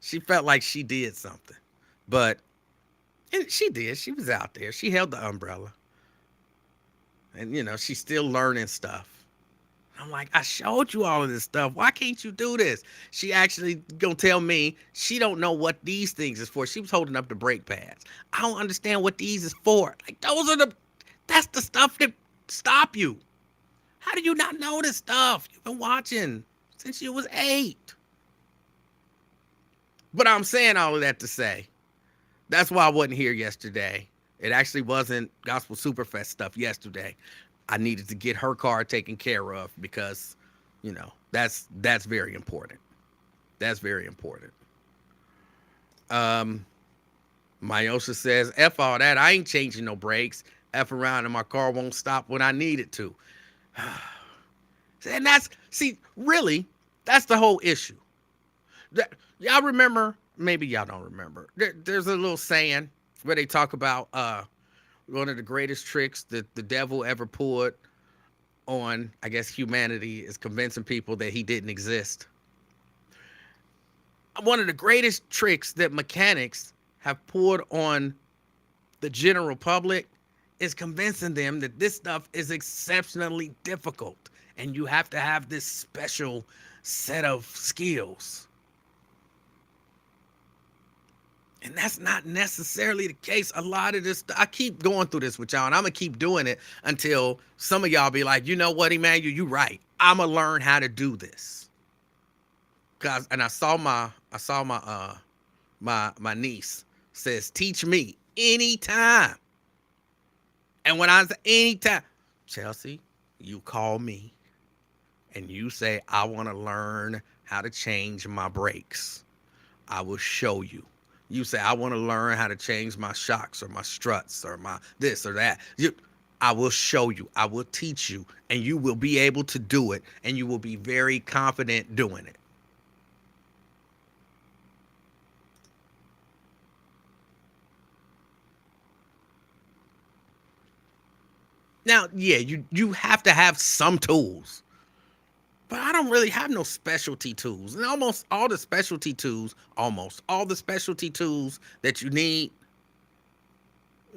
She felt like she did something. But she did. She was out there. She held the umbrella. And, she's still learning stuff. I'm like, I showed you all of this stuff. Why can't you do this? She actually gonna tell me she don't know what these things is for. She was holding up the brake pads. I don't understand what these is for. Like, that's the stuff that stop you. How do you not know this stuff? You've been watching since you was 8. But I'm saying all of that to say, that's why I wasn't here yesterday. It actually wasn't Gospel Superfest stuff yesterday. I needed to get her car taken care of because, that's very important. That's very important. Myosha says, F all that. I ain't changing no brakes. F around and my car won't stop when I need it to. And really, that's the whole issue. Y'all remember, maybe y'all don't remember. There's a little saying where they talk about one of the greatest tricks that the devil ever pulled on, I guess, humanity is convincing people that he didn't exist. One of the greatest tricks that mechanics have pulled on the general public is convincing them that this stuff is exceptionally difficult and you have to have this special set of skills. And that's not necessarily the case. A lot of this, I keep going through this with y'all, and I'm going to keep doing it until some of y'all be like, you know what, Emanuel, you right. I'm going to learn how to do this. And I saw my niece says, teach me anytime. And when I say anytime, Chelsea, you call me and you say, I want to learn how to change my brakes. I will show you. You say, I want to learn how to change my shocks or my struts or my this or that. I will show you. I will teach you, and you will be able to do it, and you will be very confident doing it. Now, yeah, you have to have some tools, but I don't really have no specialty tools. And almost all the specialty tools that you need,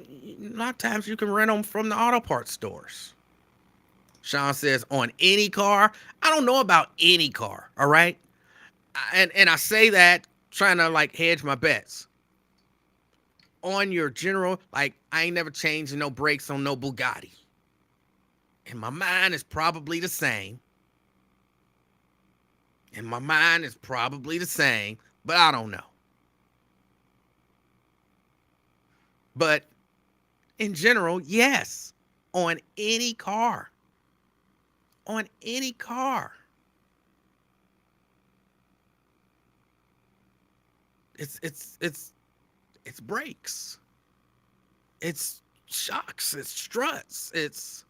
a lot of times you can rent them from the auto parts stores. Sean says on any car. I don't know about any car, all right? And I say that trying to like hedge my bets. On your general, like I ain't never changed no brakes on no Bugatti. And my mind is probably the same. And my mind is probably the same, but I don't know. But in general, yes. On any car. On any car. It's brakes. It's shocks. It's struts. It's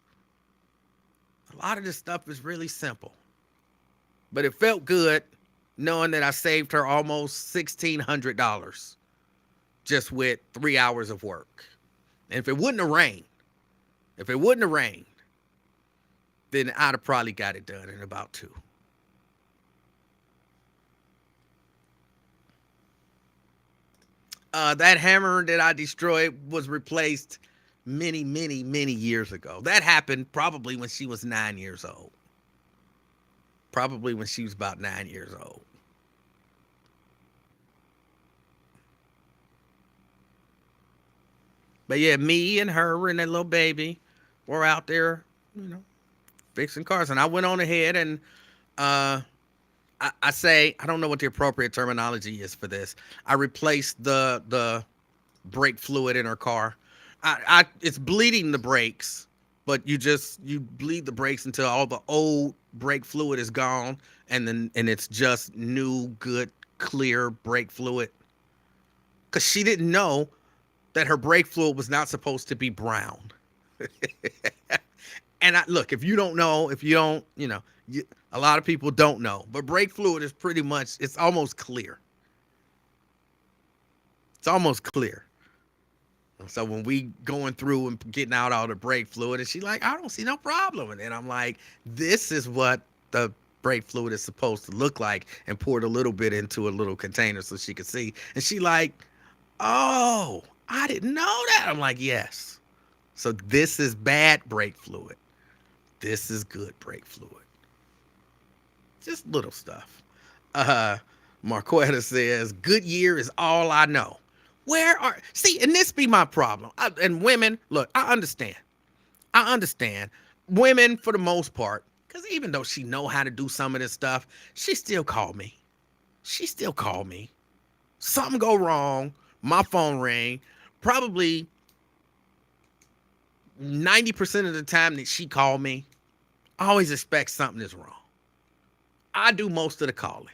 a lot of this stuff is really simple. But it felt good knowing that I saved her almost $1,600 just with 3 hours of work. And if it wouldn't have rained, then I'd have probably got it done in about 2. That hammer that I destroyed was replaced many, many, many years ago. That happened probably when she was 9 years old. Probably when she was about 9 years old. But yeah, me and her and that little baby were out there, you know, fixing cars. And I went on ahead and uh, I say, I don't know what the appropriate terminology is for this. I replaced the brake fluid in her car. It's bleeding the brakes, but you bleed the brakes until all the old brake fluid is gone, and it's just new, good, clear brake fluid. Cause she didn't know that her brake fluid was not supposed to be brown. And look, if you don't know, if you don't, a lot of people don't know, but brake fluid is pretty much, it's almost clear. It's almost clear. So when we going through and getting out all the brake fluid, and she like, I don't see no problem. And then I'm like, this is what the brake fluid is supposed to look like, and poured a little bit into a little container so she could see. And she like, oh, I didn't know that. I'm like, yes. So this is bad brake fluid. This is good brake fluid. Just little stuff. Marquetta says, Goodyear is all I know. See, and this be my problem. And women, look, I understand. Women, for the most part, because even though she know how to do some of this stuff, she still call me. Something go wrong, my phone ring. Probably 90% of the time that she call me, I always expect something is wrong. I do most of the calling.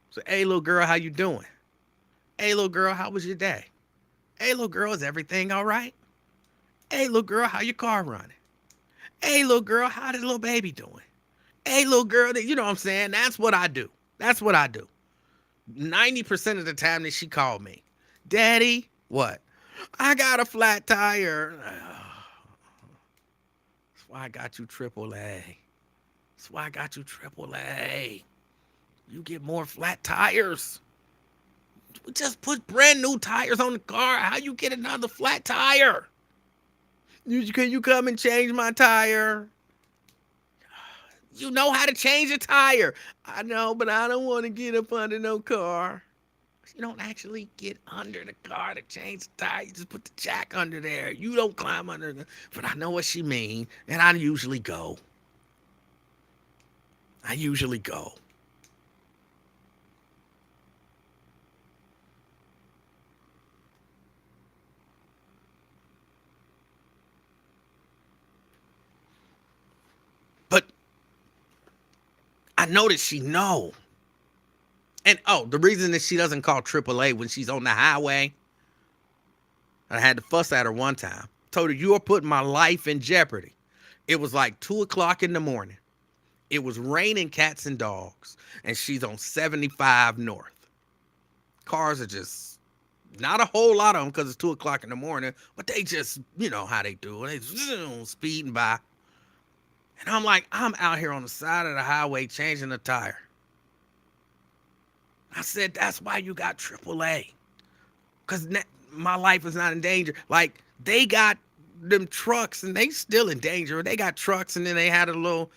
So, hey, little girl, how you doing? Hey, little girl, how was your day? Hey, little girl, is everything all right? Hey, little girl, how your car running? Hey, little girl, how the little baby doing? Hey, little girl, you know what I'm saying? That's what I do. 90% of the time that she called me. Daddy, what? I got a flat tire. That's why I got you AAA. You get more flat tires. We just put brand new tires on the car. How you get another flat tire? Can you come and change my tire? You know how to change a tire. I know, but I don't want to get up under no car. You don't actually get under the car to change the tire. You just put the jack under there. You don't climb under the... But I know what she mean, and I usually go. But I know that she know. And the reason that she doesn't call AAA when she's on the highway, I had to fuss at her one time. Told her, you are putting my life in jeopardy. It was like 2 o'clock in the morning. It was raining cats and dogs, and she's on 75 North. Cars are just not a whole lot of them because it's 2 o'clock in the morning, but they just, you know how they do. They speeding by. And I'm like, I'm out here on the side of the highway changing a tire. I said, that's why you got AAA. Because my life is not in danger. Like, they got them trucks and they still in danger. They got trucks and then they had little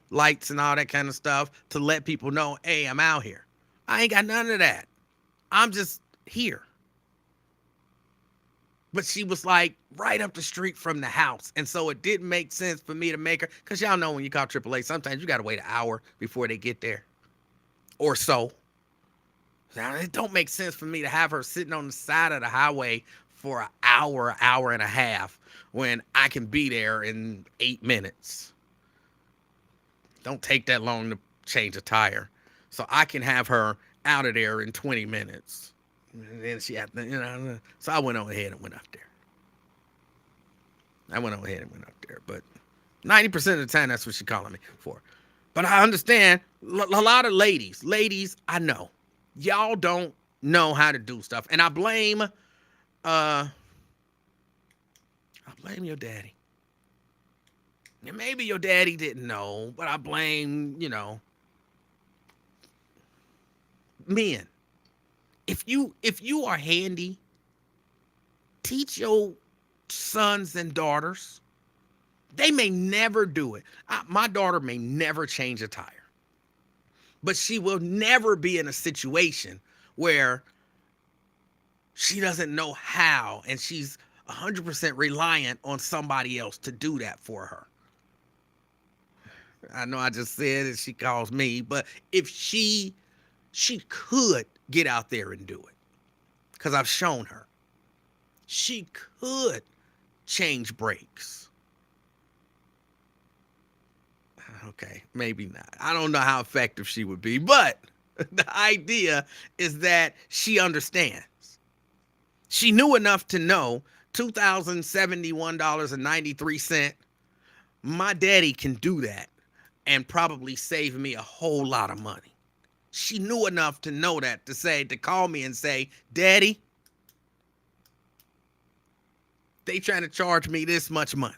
lights and all that kind of stuff to let people know, hey, I'm out here. I ain't got none of that. I'm just here. But she was like right up the street from the house. And so it didn't make sense for me to make her, because y'all know when you call AAA, sometimes you got to wait an hour before they get there or so. Now, it don't make sense for me to have her sitting on the side of the highway for an hour and a half when I can be there in 8 minutes. Don't take that long to change a tire. So I can have her out of there in 20 minutes. And then she had to, so I went on ahead and went up there. But 90% of the time, that's what she's calling me for. But I understand a lot of ladies, I know. Y'all don't know how to do stuff. And I blame your daddy. And maybe your daddy didn't know, but I blame, men. If you are handy, teach your sons and daughters. They may never do it. My daughter may never change a tire. But she will never be in a situation where she doesn't know how and she's 100% reliant on somebody else to do that for her. I know I just said it, she calls me, but if she could get out there and do it, because I've shown her, she could change brakes. Okay, maybe not. I don't know how effective she would be, but the idea is that she understands. She knew enough to know $2,071.93. My daddy can do that and probably save me a whole lot of money. She knew enough to know that, to call me and say, Daddy, they trying to charge me this much money.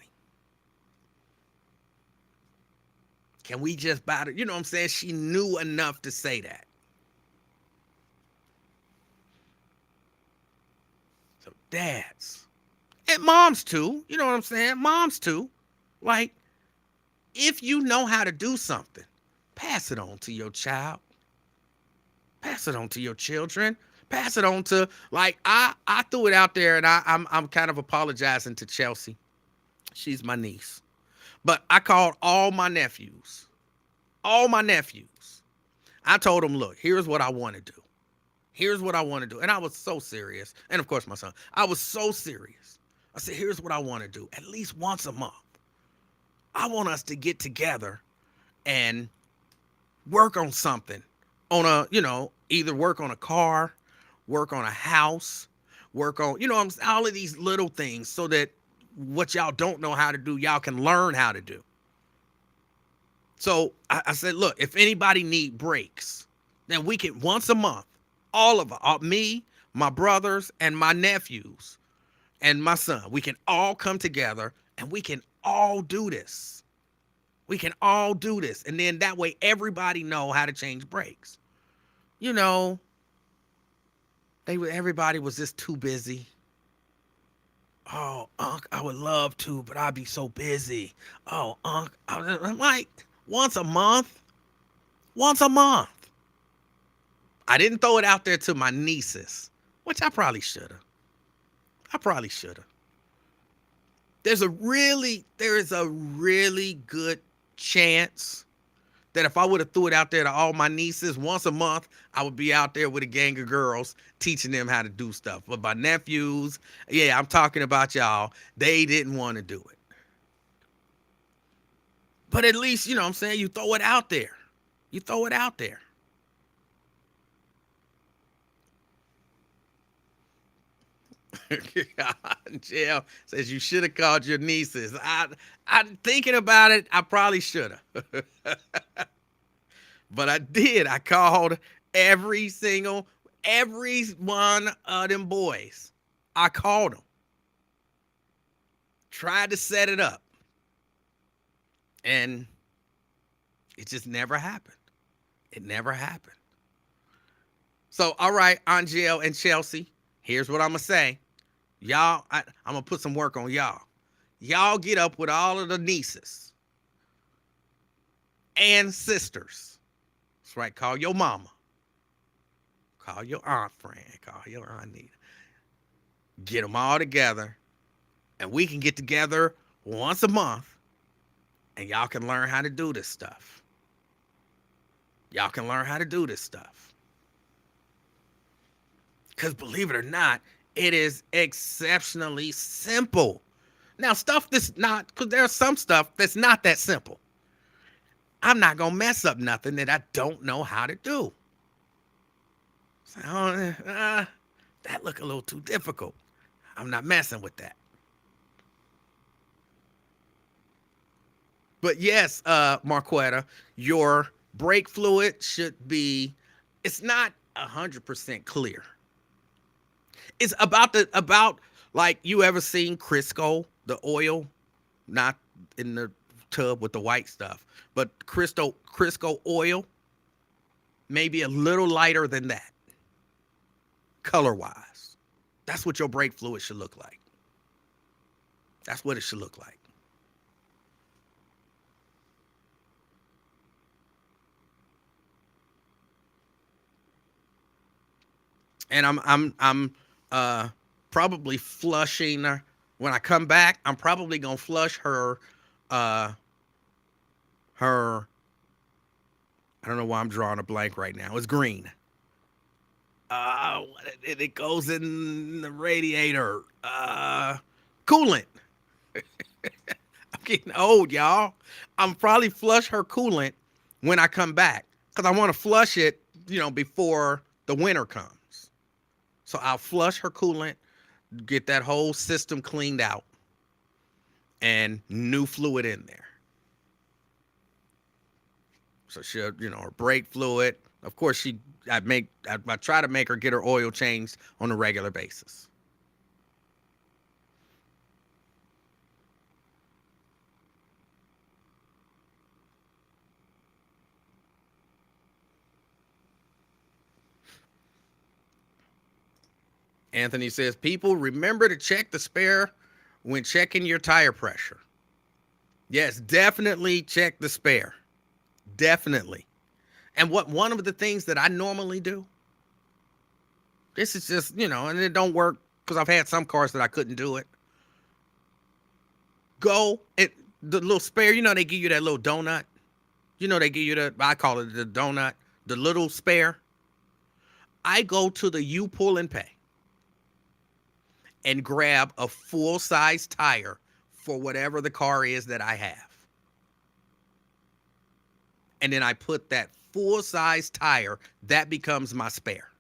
Can we just buy it? You know what I'm saying? She knew enough to say that. So dads and moms too, you know what I'm saying? Moms too. Like, if you know how to do something, pass it on to your child. Pass it on to your children. Pass it on to, like, I threw it out there, and I'm kind of apologizing to Chelsea. She's my niece. But I called all my nephews. I told them, look, here's what I want to do. And I was so serious. And of course, my son. I was so serious. I said, here's what I want to do. At least once a month, I want us to get together and work on something. Either work on a car, work on a house, work on, all of these little things so that what y'all don't know how to do, y'all can learn how to do. So I said, look, if anybody need breaks, then we can once a month, all of us, me, my brothers, and my nephews, and my son, we can all come together and we can all do this. And then that way everybody know how to change brakes. Everybody was just too busy. Oh, Unc, I would love to, but I'd be so busy. Oh, Unc, I'm like, once a month. I didn't throw it out there to my nieces, which I probably should have. There is a really good chance that if I would have threw it out there to all my nieces once a month, I would be out there with a gang of girls teaching them how to do stuff. But my nephews, yeah, I'm talking about y'all, they didn't want to do it. But at least, you know what I'm saying, you throw it out there. Jail says you should have called your nieces. I'm thinking about it. I probably should have, but I did. I called every one of them boys. I called them, tried to set it up, and it just never happened. It never happened. So, all right, Angel and Chelsea, here's what I'm gonna say. Y'all, I'm gonna put some work on y'all. Y'all get up with all of the nieces and sisters. That's right. Call your mama. Call your aunt friend. Call your aunt Nita. Get them all together, and we can get together once a month, and y'all can learn how to do this stuff. Y'all can learn how to do this stuff. Because believe it or not, it is exceptionally simple. Now, stuff that's not, because there's some stuff that's not that simple. I'm not going to mess up nothing that I don't know how to do. So, that look a little too difficult. I'm not messing with that. But yes, Marquetta, your brake fluid should be, it's not 100% clear. It's about like you ever seen Crisco, the oil, not in the tub with the white stuff, but Crisco oil, maybe a little lighter than that, color wise. That's what your brake fluid should look like. That's what it should look like. And I'm probably flushing her when I come back. I'm probably gonna flush her her I don't know why I'm drawing a blank right now. It's green. It goes in the radiator. Coolant. I'm getting old, y'all. I'm probably flush her coolant when I come back because I want to flush it, before the winter comes. So I'll flush her coolant, get that whole system cleaned out, and new fluid in there. So she'll, her brake fluid. Of course, I try to make her get her oil changed on a regular basis. Anthony says, people remember to check the spare when checking your tire pressure. Yes, definitely check the spare. Definitely. And one of the things that I normally do, this is just, and it don't work because I've had some cars that I couldn't do it. The little spare, they give you that little donut. They give you I call it the donut, the little spare. I go to the U Pull and Pay and grab a full-size tire for whatever the car is that I have. And then I put that full-size tire, that becomes my spare.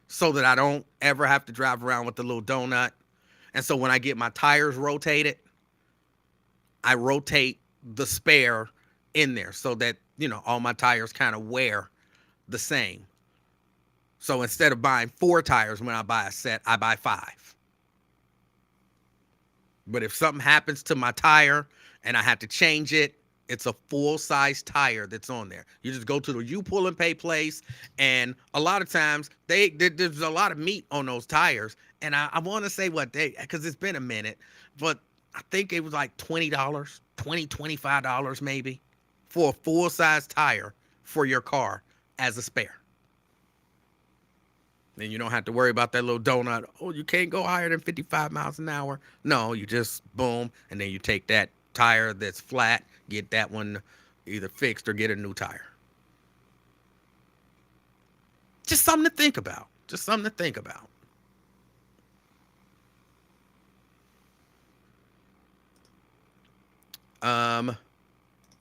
So that I don't ever have to drive around with the little donut. And so when I get my tires rotated, I rotate the spare in there so that, all my tires kind of wear the same. So instead of buying 4 tires when I buy a set, I buy 5. But if something happens to my tire and I have to change it, it's a full-size tire that's on there. You just go to the U Pull and Pay place, and a lot of times there's a lot of meat on those tires. And I want to say because it's been a minute, but I think it was like $20, $25 maybe for a full-size tire for your car as a spare. Then you don't have to worry about that little donut. Oh, you can't go higher than 55 miles an hour. No, you just boom, and then you take that tire that's flat, get that one either fixed or get a new tire. Just something to think about. Just something to think about.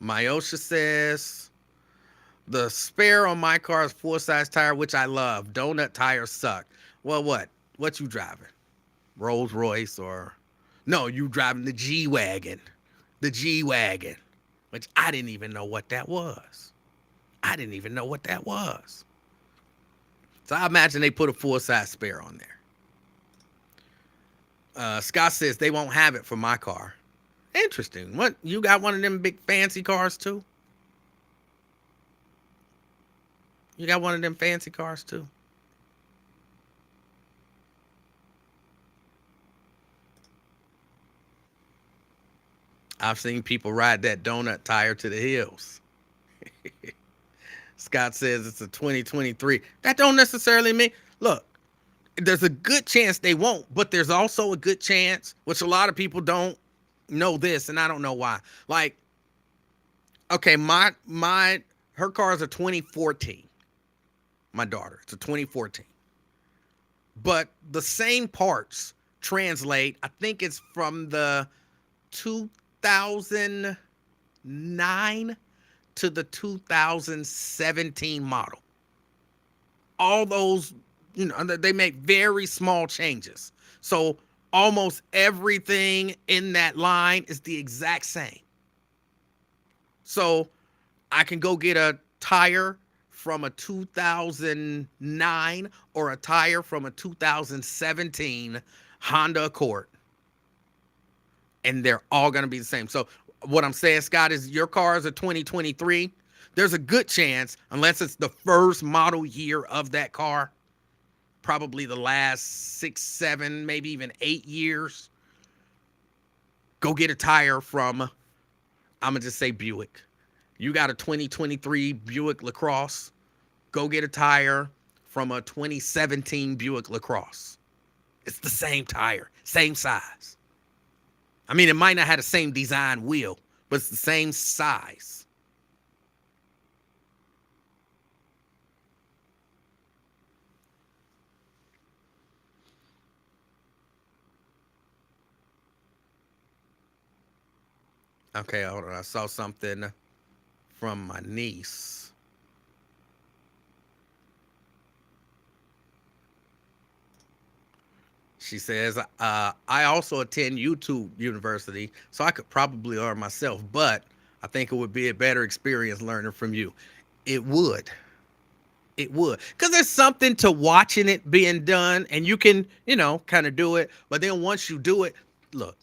Myosha says, the spare on my car is full-size tire, which I love. Donut tires suck. Well, what? What you driving? Rolls Royce or no? You driving the G wagon? The G wagon, which I didn't even know what that was. I didn't even know what that was. So I imagine they put a full size spare on there. Scott says they won't have it for my car. Interesting. What, you got one of them big fancy cars too? You got one of them fancy cars too? I've seen people ride that donut tire to the hills. Scott says it's a 2023. That don't necessarily mean, look, there's a good chance they won't, but there's also a good chance, which a lot of people don't know this, and I don't know why. Like, okay, her car is a 2014. My daughter, it's a 2014. But the same parts translate. I think it's from the 2009 to the 2017 model. All those, they make very small changes. So almost everything in that line is the exact same. So I can go get a tire from a 2009 or a tire from a 2017 Honda Accord, and they're all going to be the same. So what I'm saying, Scott, is your car is a 2023. There's a good chance, unless it's the first model year of that car, probably the last 6, 7, maybe even 8 years, go get a tire from, I'm going to just say Buick. You got a 2023 Buick LaCrosse, go get a tire from a 2017 Buick LaCrosse. It's the same tire, same size. I mean, it might not have the same design wheel, but it's the same size. Okay, hold on. I saw something from my niece. She says, I also attend YouTube University, so I could probably learn myself, but I think it would be a better experience learning from you. It would. It would. Because there's something to watching it being done, and you can, kind of do it. But then once you do it, look,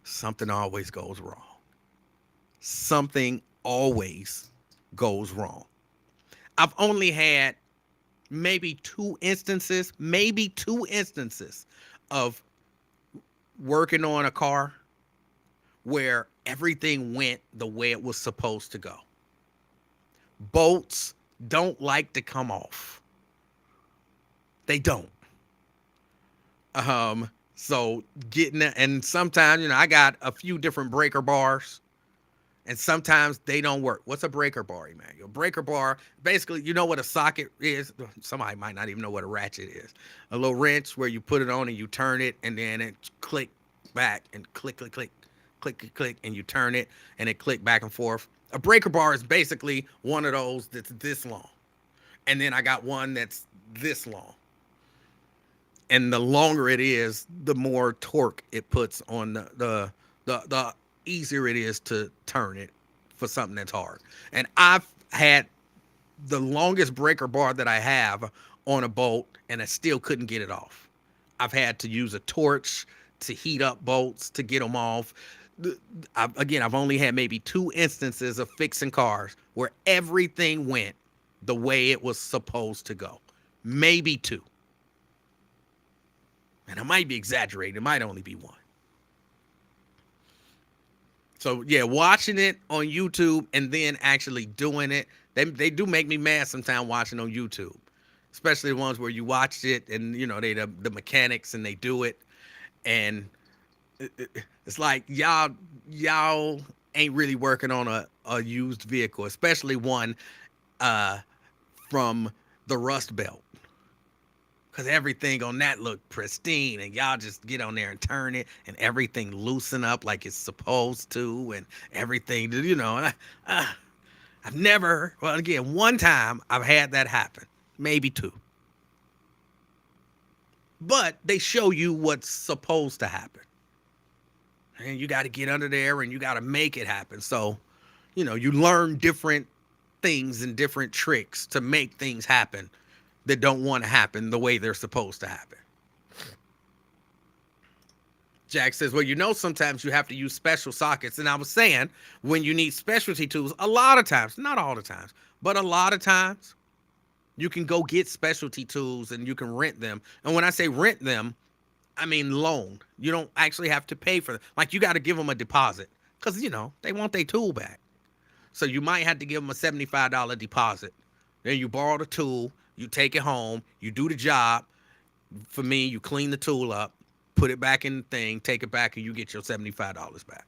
something always goes wrong. Something always goes wrong. I've only had maybe two instances of working on a car where everything went the way it was supposed to go. Bolts don't like to come off. They don't. So getting it, and sometimes, I got a few different breaker bars, and sometimes they don't work. What's a breaker bar, Emanuel? Breaker bar, basically, you know what a socket is? Somebody might not even know what a ratchet is. A little wrench where you put it on and you turn it, and then it click back and click, click, click, click, click, click, and you turn it, and it click back and forth. A breaker bar is basically one of those that's this long. And then I got one that's this long. And the longer it is, the more torque it puts on the easier it is to turn it for something that's hard. And I've had the longest breaker bar that I have on a bolt, and I still couldn't get it off. I've had to use a torch to heat up bolts to get them off. I've only had maybe 2 instances of fixing cars where everything went the way it was supposed to go. Maybe 2. And I might be exaggerating. It might only be 1. So, yeah, watching it on YouTube and then actually doing it, they do make me mad sometimes watching on YouTube. Especially the ones where you watch it and, they the mechanics and they do it. And it's like y'all ain't really working on a used vehicle, especially one from the Rust Belt. Because everything on that looked pristine, and y'all just get on there and turn it, and everything loosen up like it's supposed to, and everything, and I've never, well, again, one time I've had that happen, maybe 2. but they show you what's supposed to happen. And you got to get under there and you got to make it happen. So, you learn different things and different tricks to make things happen that don't want to happen the way they're supposed to happen. Jack says, well, sometimes you have to use special sockets. And I was saying, when you need specialty tools, a lot of times, not all the times, but a lot of times, you can go get specialty tools and you can rent them. And when I say rent them, I mean loan. You don't actually have to pay for them. Like, you got to give them a deposit because, they want their tool back. So you might have to give them a $75 deposit. Then you borrow the tool, you take it home, you do the job. For me, you clean the tool up, put it back in the thing, take it back, and you get your $75 back.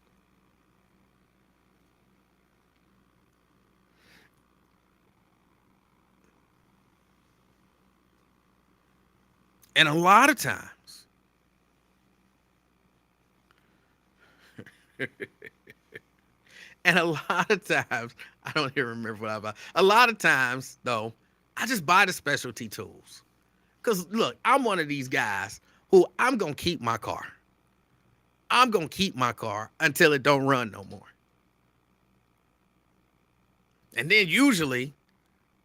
And a lot of times, and a lot of times, I don't even remember what I buy. A lot of times, though, I just buy the specialty tools. Because, look, I'm one of these guys who I'm going to keep my car. I'm going to keep my car until it don't run no more. And then usually,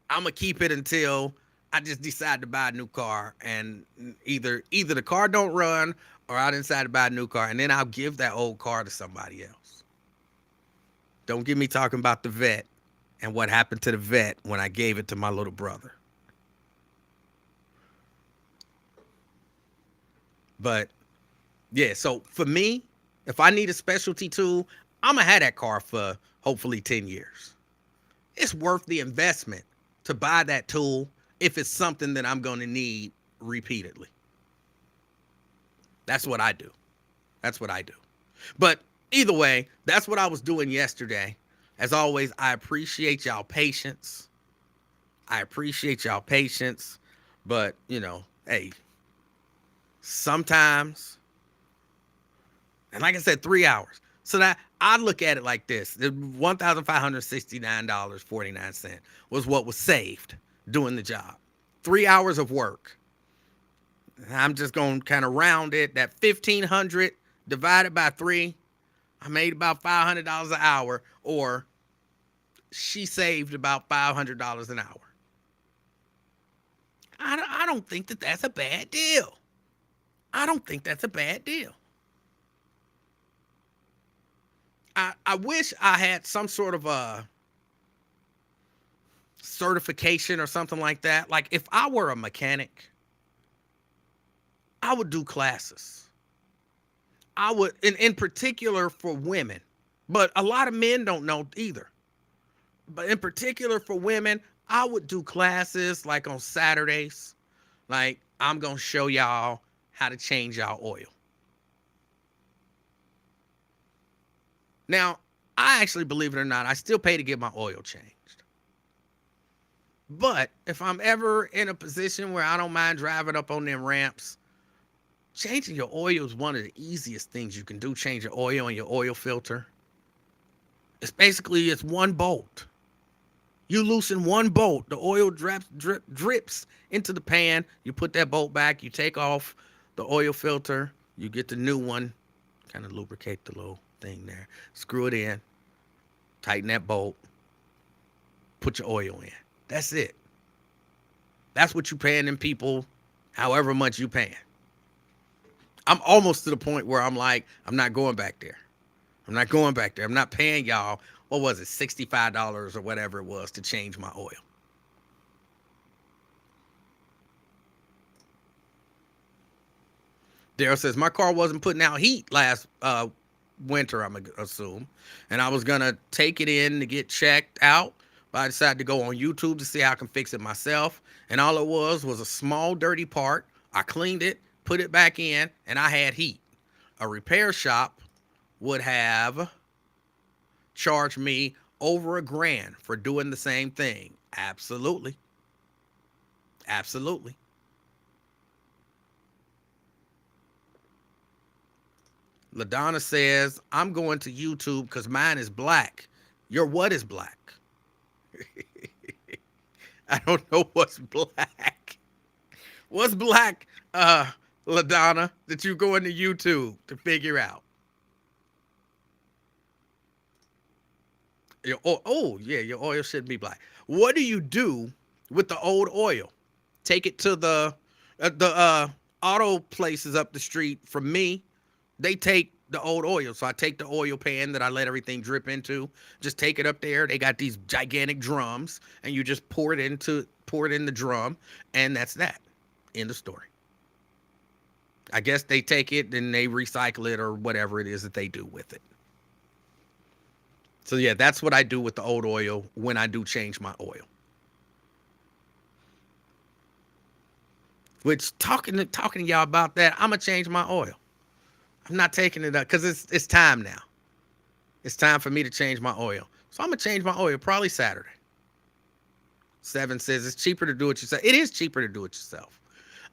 I'm going to keep it until I just decide to buy a new car. And either the car don't run or I decide to buy a new car. And then I'll give that old car to somebody else. Don't get me talking about the vet and what happened to the vet when I gave it to my little brother. But yeah, so for me, if I need a specialty tool, I'm going to have that car for hopefully 10 years. It's worth the investment to buy that tool if it's something that I'm going to need repeatedly. That's what I do. That's what I do. But either way, that's what I was doing yesterday. As always, I appreciate y'all patience. I appreciate y'all patience. But, hey, sometimes, and like I said, 3 hours. So that I look at it like this: the $1,569.49 was what was saved doing the job. 3 hours of work. I'm just gonna kind of round it. That 1,500 divided by 3, I made about $500 an hour, or she saved about $500 an hour. I don't think that that's a bad deal. I don't think that's a bad deal. I wish I had some sort of a certification or something like that. Like, if I were a mechanic, I would do classes. I would, in particular for women, but a lot of men don't know either. But in particular for women, I would do classes like on Saturdays. Like, I'm going to show y'all how to change y'all oil. Now, I actually, believe it or not, I still pay to get my oil changed. But if I'm ever in a position where I don't mind driving up on them ramps, changing your oil is one of the easiest things you can do. Change your oil and your oil filter. It's one bolt. You loosen one bolt, the oil drips into the pan. You put that bolt back, you take off the oil filter, you get the new one, kind of lubricate the little thing there, screw it in, tighten that bolt, put your oil in. That's it. That's what you paying them people, however much you paying. I'm almost to the point where I'm like, I'm not going back there. I'm not going back there. I'm not paying y'all, what was it, $65 or whatever it was to change my oil. Daryl says, my car wasn't putting out heat last winter, I'm going to assume. And I was going to take it in to get checked out. But I decided to go on YouTube to see how I can fix it myself. And all it was a small dirty part. I cleaned it, put it back in, and I had heat. A repair shop would have charged me over $1,000 for doing the same thing. Absolutely. Absolutely. LaDonna says, I'm going to YouTube because mine is black. Your what is black? I don't know what's black. What's black? LaDonna, that you go into YouTube to figure out? Yeah, your oil shouldn't be black. What do you do with the old oil? Take it to the auto places up the street from me. They take the old oil. So I take the oil pan that I let everything drip into, just take it up there. They got these gigantic drums, and you just pour it in the drum, and that's that. End of story. I guess they take it and they recycle it or whatever it is that they do with it. So yeah, that's what I do with the old oil when I do change my oil. Which talking to y'all about that, I'm gonna change my oil. I'm not taking it up because it's time now. It's time for me to change my oil. So I'm gonna change my oil probably Saturday. Seven says it's cheaper to do it yourself. It is cheaper to do it yourself.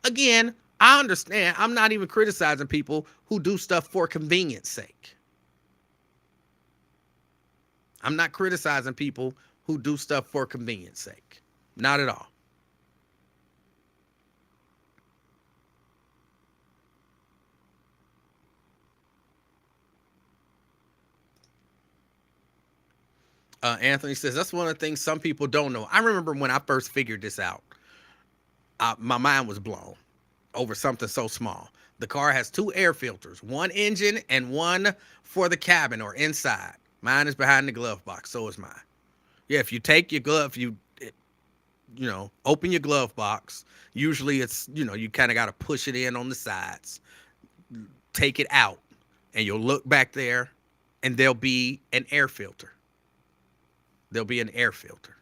Again, I understand. I'm not even criticizing people who do stuff for convenience sake. I'm not criticizing people who do stuff for convenience sake. Not at all. Anthony says that's one of the things some people don't know. I remember when I first figured this out, my mind was blown over something so small. The car has two air filters, one engine and one for the cabin or inside. Mine is behind the glove box. So is mine. Yeah, if you take your glove, open your glove box. Usually it's, you kind of got to push it in on the sides, take it out, and you'll look back there, and there'll be an air filter. There'll be an air filter.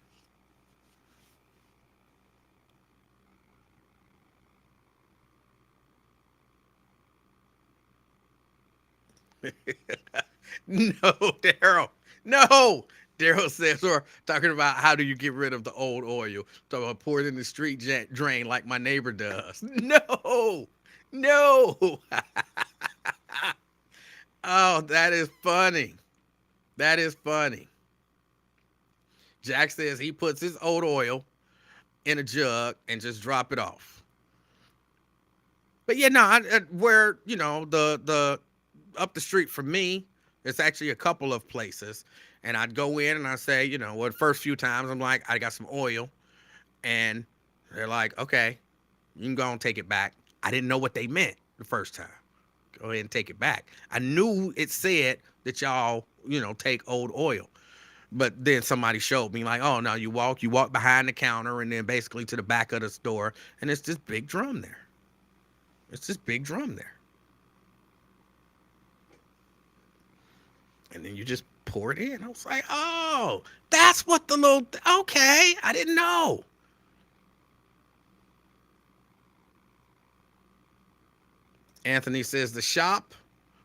No, Daryl. No. Daryl says, or talking about how do you get rid of the old oil? So I pour it in the street drain like my neighbor does. No. No. Oh, that is funny. That is funny. Jack says he puts his old oil in a jug and just drop it off. But yeah, no, where the up the street from me, it's actually a couple of places, and I'd go in and I say, the first few times I'm like, I got some oil, and they're like, okay, you can go and take it back. I didn't know what they meant the first time. Go ahead and take it back. I knew it said that y'all, take old oil. But then somebody showed me like, oh no, you walk behind the counter and then basically to the back of the store, and it's this big drum there. It's this big drum there. And then you just pour it in. I was like, oh, that's what okay, I didn't know. Anthony says the shop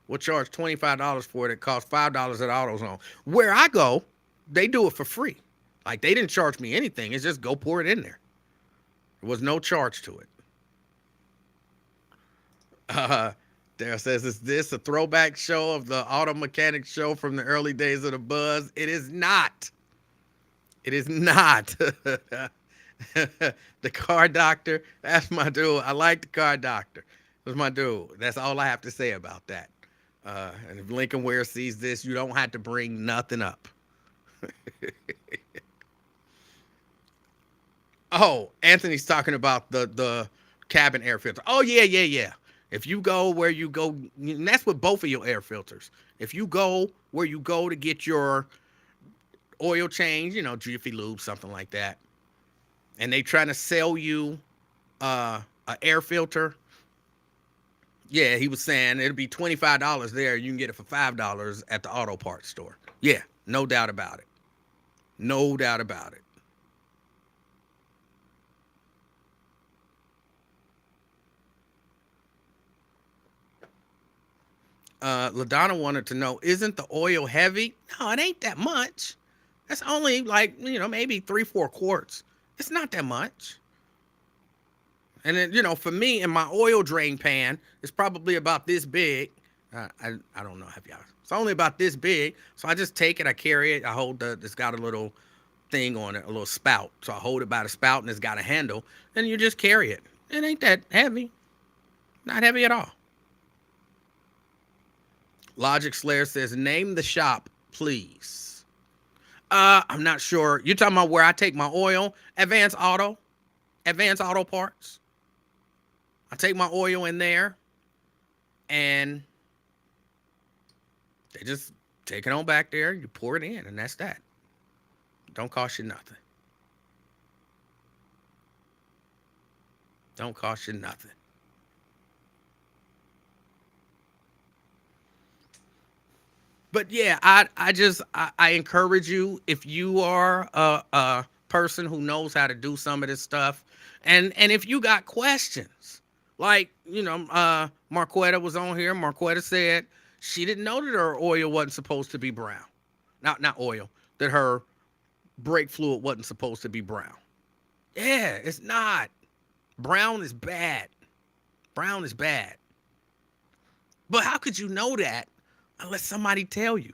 will charge $25 for it. It costs $5 at AutoZone. Where I go, they do it for free. Like they didn't charge me anything. It's just go pour it in there. There was no charge to it. Daryl says, is this a throwback show of the auto mechanic show from the early days of the Buzz? It is not. It is not. The car doctor, that's my dude. I like the car doctor. That's my dude. That's all I have to say about that. And if Lincoln Ware sees this, you don't have to bring nothing up. Oh, Anthony's talking about the cabin air filter. Oh, yeah. If you go where you go, and that's with both of your air filters. If you go where you go to get your oil change, Jiffy Lube, something like that, and they trying to sell you an air filter, yeah, he was saying it'll be $25 there. You can get it for $5 at the auto parts store. Yeah, no doubt about it. No doubt about it. LaDonna wanted to know, isn't the oil heavy? No, it ain't that much. That's only like, maybe 3-4 quarts. It's not that much. And then, for me in my oil drain pan, it's probably about this big. I don't know. It's only about this big. So I just take it, I carry it, I hold it's got a little thing on it, a little spout. So I hold it by the spout and it's got a handle, and you just carry it. It ain't that heavy. Not heavy at all. Logic Slayer says, name the shop, please. I'm not sure. You're talking about where I take my oil? Advanced Auto Parts. I take my oil in there and they just take it on back there. You pour it in and that's that. Don't cost you nothing. Don't cost you nothing. But yeah, I encourage you, if you are a person who knows how to do some of this stuff, and if you got questions, like Marquetta was on here. Marquetta said she didn't know that her oil wasn't supposed to be brown. Not oil. That her brake fluid wasn't supposed to be brown. Yeah, it's not. Brown is bad. Brown is bad. But how could you know that unless somebody tell you?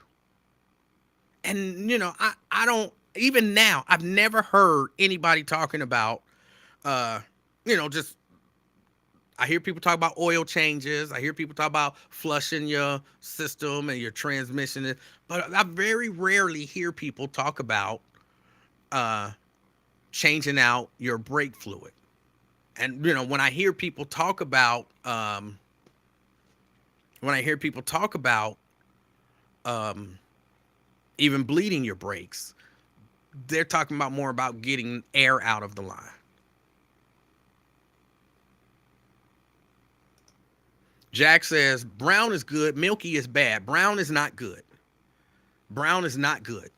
And I don't, even now, I've never heard anybody talking about just, I hear people talk about oil changes. I hear people talk about flushing your system and your transmission, but I very rarely hear people talk about uh changing out your brake fluid. And when I hear people talk about when I hear people talk about um even bleeding your brakes, they're talking about more about getting air out of the line. Jack says brown is good, milky is bad. Brown is not good. Brown is not good.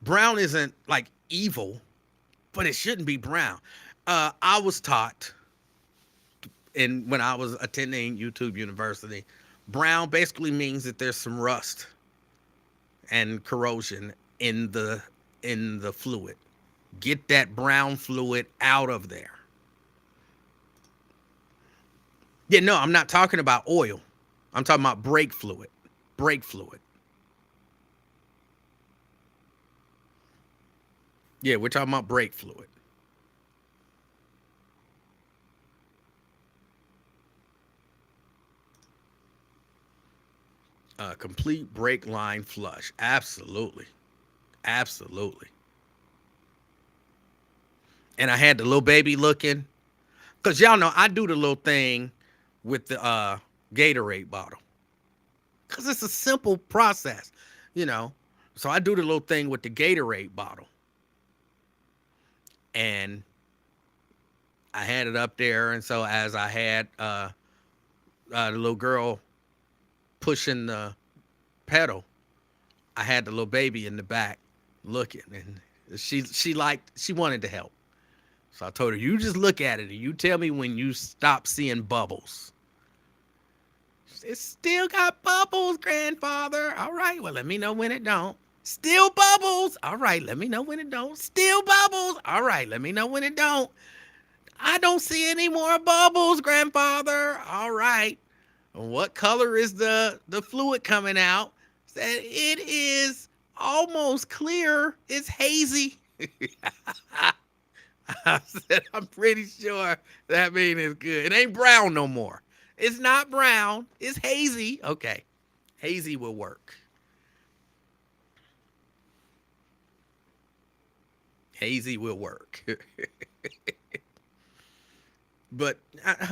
Brown isn't like evil, but it shouldn't be brown. I was taught when I was attending YouTube University, brown basically means that there's some rust and corrosion in the fluid. Get that brown fluid out of there. Yeah, no, I'm not talking about oil. I'm talking about brake fluid. Brake fluid. Yeah, we're talking about brake fluid. Complete brake line flush. Absolutely. Absolutely. And I had the little baby looking. Because y'all know I do the little thing with the Gatorade bottle. Because it's a simple process, you know. So I do the little thing with the Gatorade bottle. And I had it up there. And so as I had the little girl pushing the pedal, I had the little baby in the back looking. And she wanted to help. So I told her, you just look at it and you tell me when you stop seeing bubbles. It still got bubbles, grandfather. All right, well, let me know when it don't. Still bubbles. All right, let me know when it don't. Still bubbles. All right, let me know when it don't. I don't see any more bubbles, grandfather. All right. What color is the fluid coming out? Said it is almost clear. It's hazy. I said, I'm pretty sure that means it's good. It ain't brown no more. It's not brown. It's hazy. Okay. Hazy will work. Hazy will work. But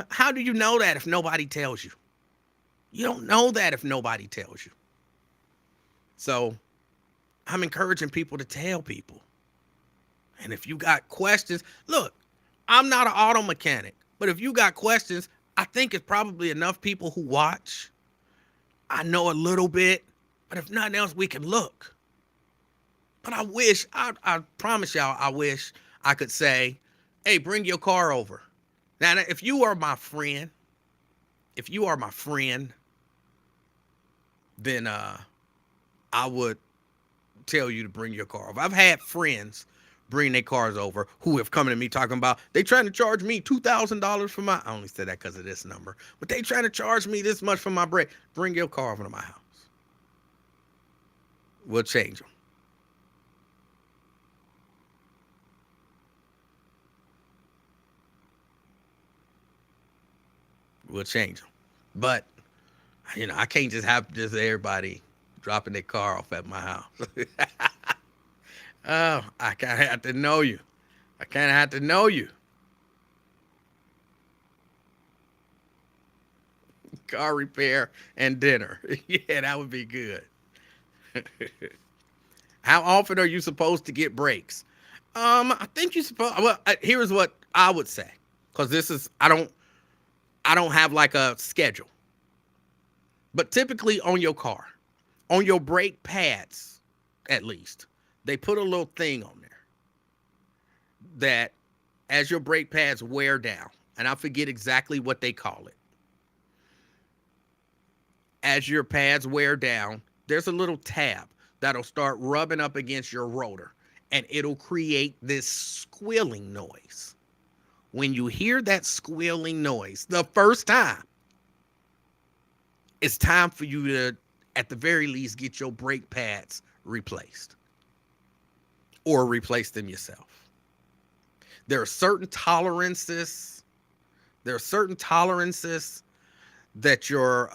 how do you know that if nobody tells you? You don't know that if nobody tells you. So I'm encouraging people to tell people. And if you got questions, look, I'm not an auto mechanic, but if you got questions, I think it's probably enough people who watch. I know a little bit, but if nothing else, we can look. But I promise y'all, I wish I could say, hey, bring your car over. Now, if you are my friend, if you are my friend, then I would tell you to bring your car over. I've had friends bring their cars over who have come to me talking about they trying to charge me $2,000 for my. I only said that because of this number, but they trying to charge me this much for my brake. Bring your car over to my house. We'll change them. We'll change them. But I can't just have just everybody dropping their car off at my house. Oh, I kind of have to know you. I kind of have to know you. Car repair and dinner. Yeah, that would be good. How often are you supposed to get breaks? I think you supposed. Well, here's what I would say, because this is I don't have like a schedule, but typically on your car, on your brake pads, at least they put a little thing on there that as your brake pads wear down, and I forget exactly what they call it. As your pads wear down, there's a little tab that'll start rubbing up against your rotor, and it'll create this squealing noise. When you hear that squealing noise the first time, it's time for you to, at the very least, get your brake pads replaced or replace them yourself. There are certain tolerances. There are certain tolerances that your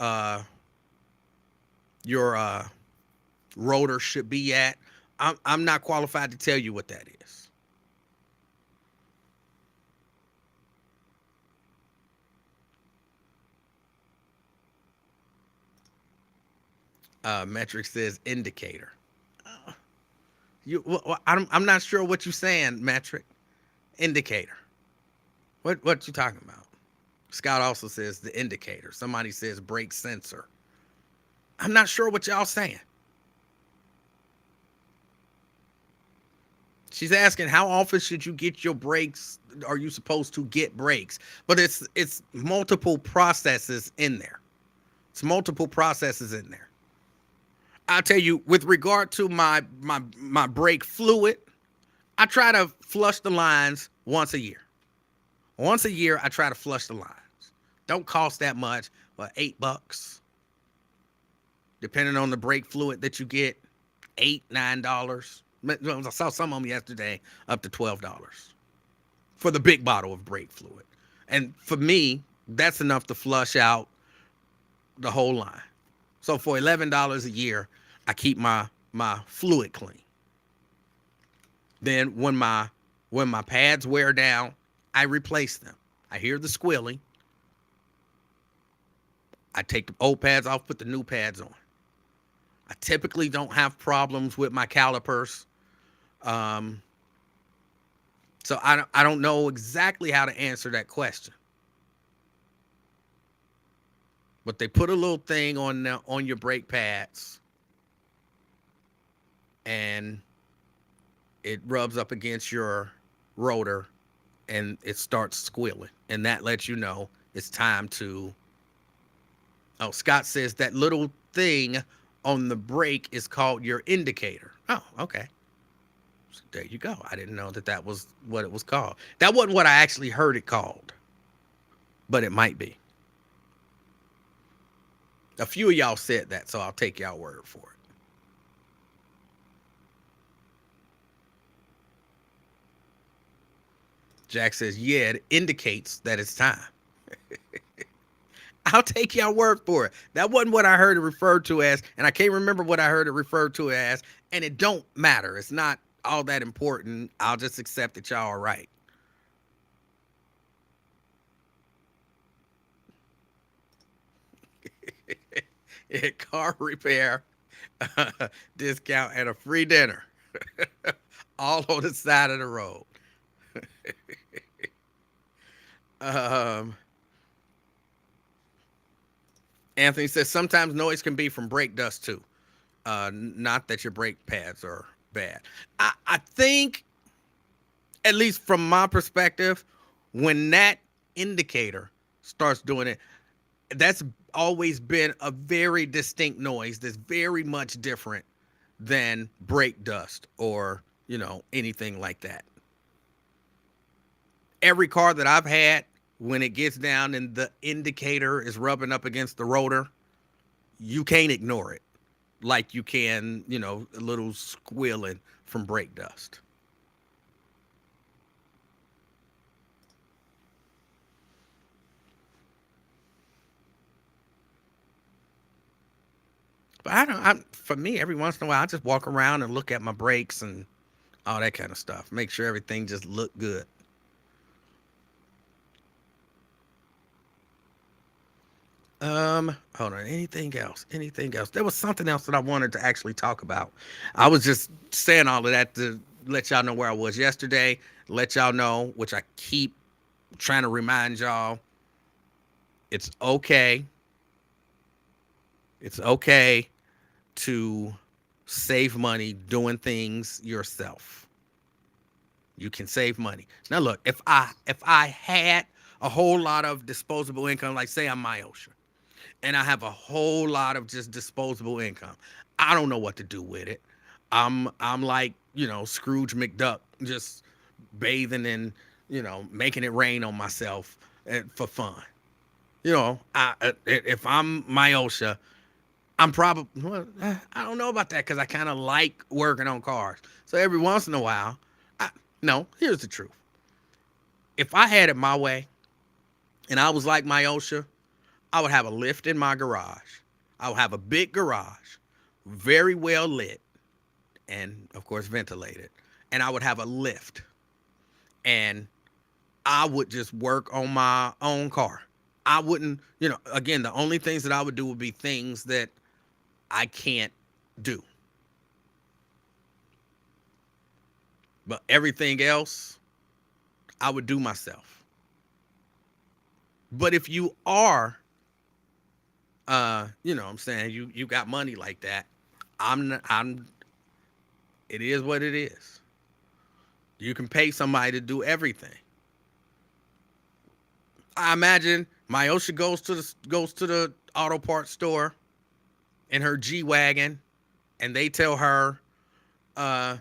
rotor should be at. I'm not qualified to tell you what that is. Metric says indicator. I'm not sure what you're saying, Metric. Indicator. What you talking about? Scott also says the indicator. Somebody says brake sensor. I'm not sure what y'all saying. She's asking how often should you get your brakes? Are you supposed to get brakes? But it's multiple processes in there. It's multiple processes in there. I'll tell you, with regard to my brake fluid, I try to flush the lines once a year. Once a year, I try to flush the lines. Don't cost that much, but $8, depending on the brake fluid that you get, $8, $9. I saw some of them yesterday up to $12 for the big bottle of brake fluid. And for me, that's enough to flush out the whole line. So for $11 a year, I keep my fluid clean. Then when my pads wear down, I replace them. I hear the squealing. I take the old pads off, put the new pads on. I typically don't have problems with my calipers. So I don't know exactly how to answer that question. But they put a little thing on your brake pads, and it rubs up against your rotor, and it starts squealing, and that lets you know it's time to. Oh, Scott says that little thing on the brake is called your indicator. Oh, okay. So there you go. I didn't know that was what it was called. That wasn't what I actually heard it called, but it might be. A few of y'all said that, so I'll take y'all word for it. Jack says, yeah, it indicates that it's time. I'll take y'all word for it. That wasn't what I heard it referred to as, and I can't remember what I heard it referred to as, and it don't matter. It's not all that important. I'll just accept that y'all are right. Yeah, car repair, discount, and a free dinner. All on the side of the road. um, Anthony says sometimes noise can be from brake dust too. Not that your brake pads are bad. I think, at least from my perspective, when that indicator starts doing it, that's always been a very distinct noise that's very much different than brake dust or, anything like that. Every car that I've had, when it gets down and the indicator is rubbing up against the rotor, you can't ignore it like you can, a little squealing from brake dust. But I don't. For me, every once in a while, I just walk around and look at my brakes and all that kind of stuff. Make sure everything just look good. Hold on. Anything else? Anything else? There was something else that I wanted to actually talk about. I was just saying all of that to let y'all know where I was yesterday. Let y'all know, which I keep trying to remind y'all, it's okay. It's okay to save money doing things yourself. You can save money. Now look, if I had a whole lot of disposable income, like say I'm Myosha, and I have a whole lot of just disposable income, I don't know what to do with it. I'm like, Scrooge McDuck, just bathing in, making it rain on myself for fun. If I'm Myosha, I'm probably, well, I don't know about that because I kind of like working on cars. So every once in a while, no, here's the truth. If I had it my way and I was like Myosha, I would have a lift in my garage. I would have a big garage, very well lit, and of course ventilated. And I would have a lift. And I would just work on my own car. I wouldn't, again, the only things that I would do would be things that I can't do. But everything else, I would do myself. But if you are, what I'm saying, you got money like that, I'm it is what it is. You can pay somebody to do everything. I imagine Myosha goes to the auto parts store in her G wagon, and they tell her, uh,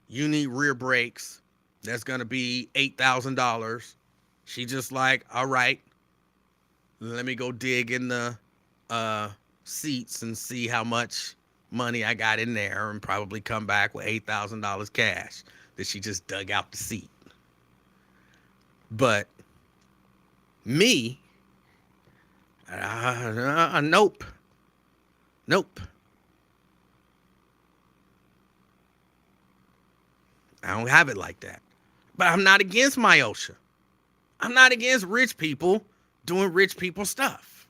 you need rear brakes. That's gonna be $8,000. She just like, all right, let me go dig in the uh, seats and see how much money I got in there, and probably come back with $8,000 cash that she just dug out the seat. But me, nope, nope. I don't have it like that. But I'm not against Myosha. I'm not against rich people doing rich people stuff.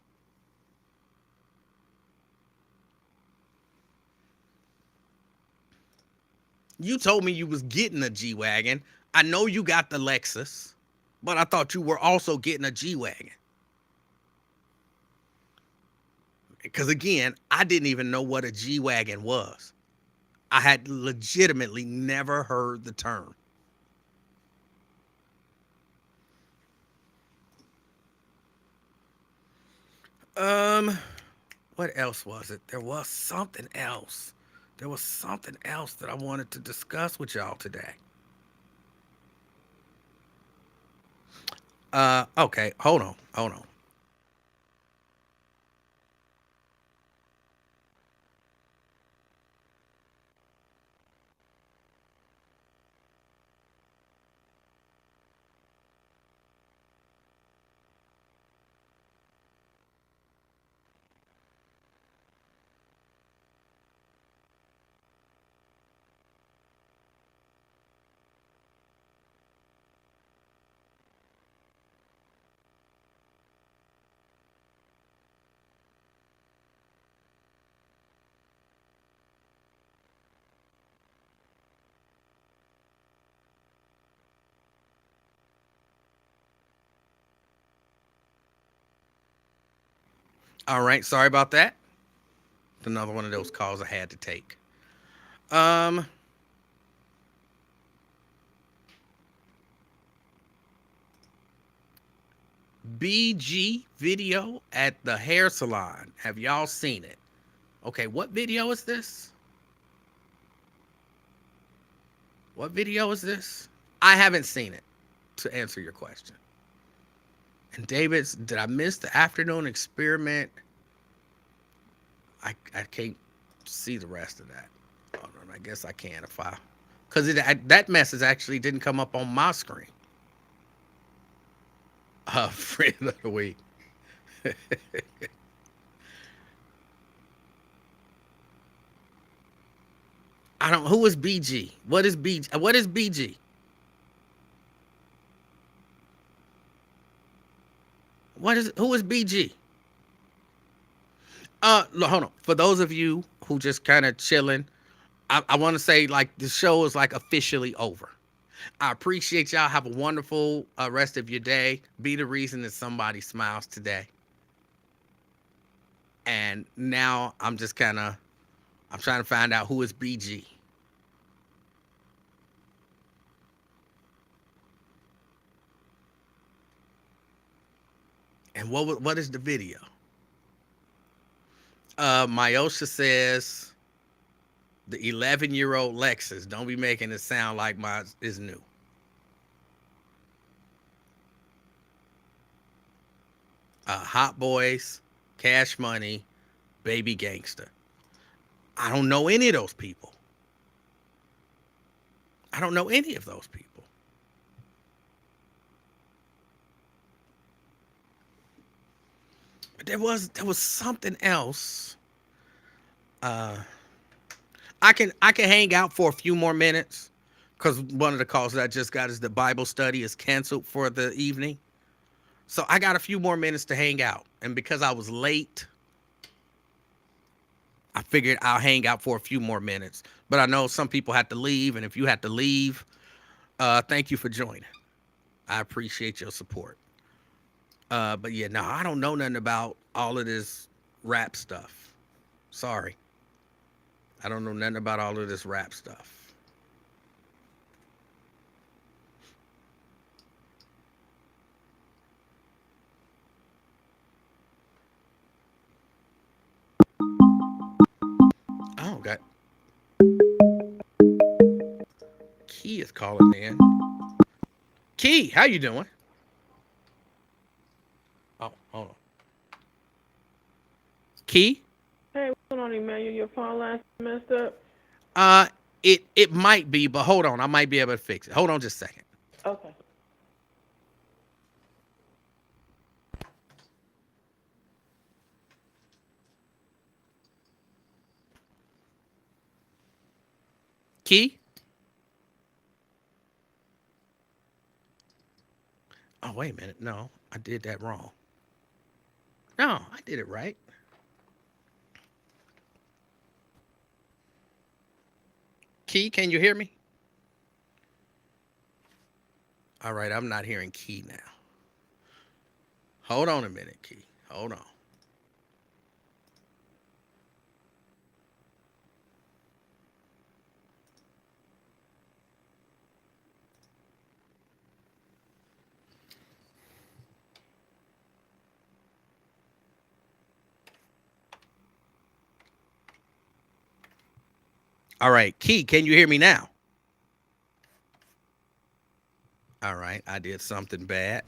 You told me you was getting a G Wagon. I know you got the Lexus, but I thought you were also getting a G Wagon. Because again, I didn't even know what a G Wagon was. I had legitimately never heard the term. Um, what else was it? There was something else. There was something else that I wanted to discuss with y'all today. Okay, hold on. All right, sorry about that. Another one of those calls I had to take. Um, BG video at the hair salon. Have y'all seen it? Okay, what video is this? What video is this? I haven't seen it, to answer your question. And David's, did I miss the afternoon experiment? I can't see the rest of that. Hold on, I guess I can if I, because that message actually didn't come up on my screen. Friend of the week. I don't. Who is BG? What is BG? What is BG? What is? Who is BG? Hold on. For those of you who just kind of chilling, I want to say like the show is like officially over. I appreciate y'all. Have a wonderful rest of your day. Be the reason that somebody smiles today. And now I'm trying to find out who is BG. And what is the video? Myosha says the 11-year-old Lexus. Don't be making it sound like mine is new. Hot Boys, Cash Money, Baby Gangster. I don't know any of those people. I don't know any of those people. But there was something else. Uh, I can hang out for a few more minutes because one of the calls that I just got is the Bible study is canceled for the evening. So I got a few more minutes to hang out. And because I was late, I figured I'll hang out for a few more minutes. But I know some people had to leave. And if you had to leave, thank you for joining. I appreciate your support. But yeah, no, I don't know nothing about all of this rap stuff. Sorry. I don't know nothing about all of this rap stuff. Oh, got Key is calling in. Key, how you doing? Oh, hold on. Key? Hey, what's going on, Emanuel? Your phone line messed up? Uh, it might be, but hold on. I might be able to fix it. Hold on just a second. Okay. Key? Oh, wait a minute. No, I did that wrong. No, I did it right. Key, can you hear me? All right, I'm not hearing Key now. Hold on a minute, Key. Hold on. All right, Key, can you hear me now? All right, I did something bad.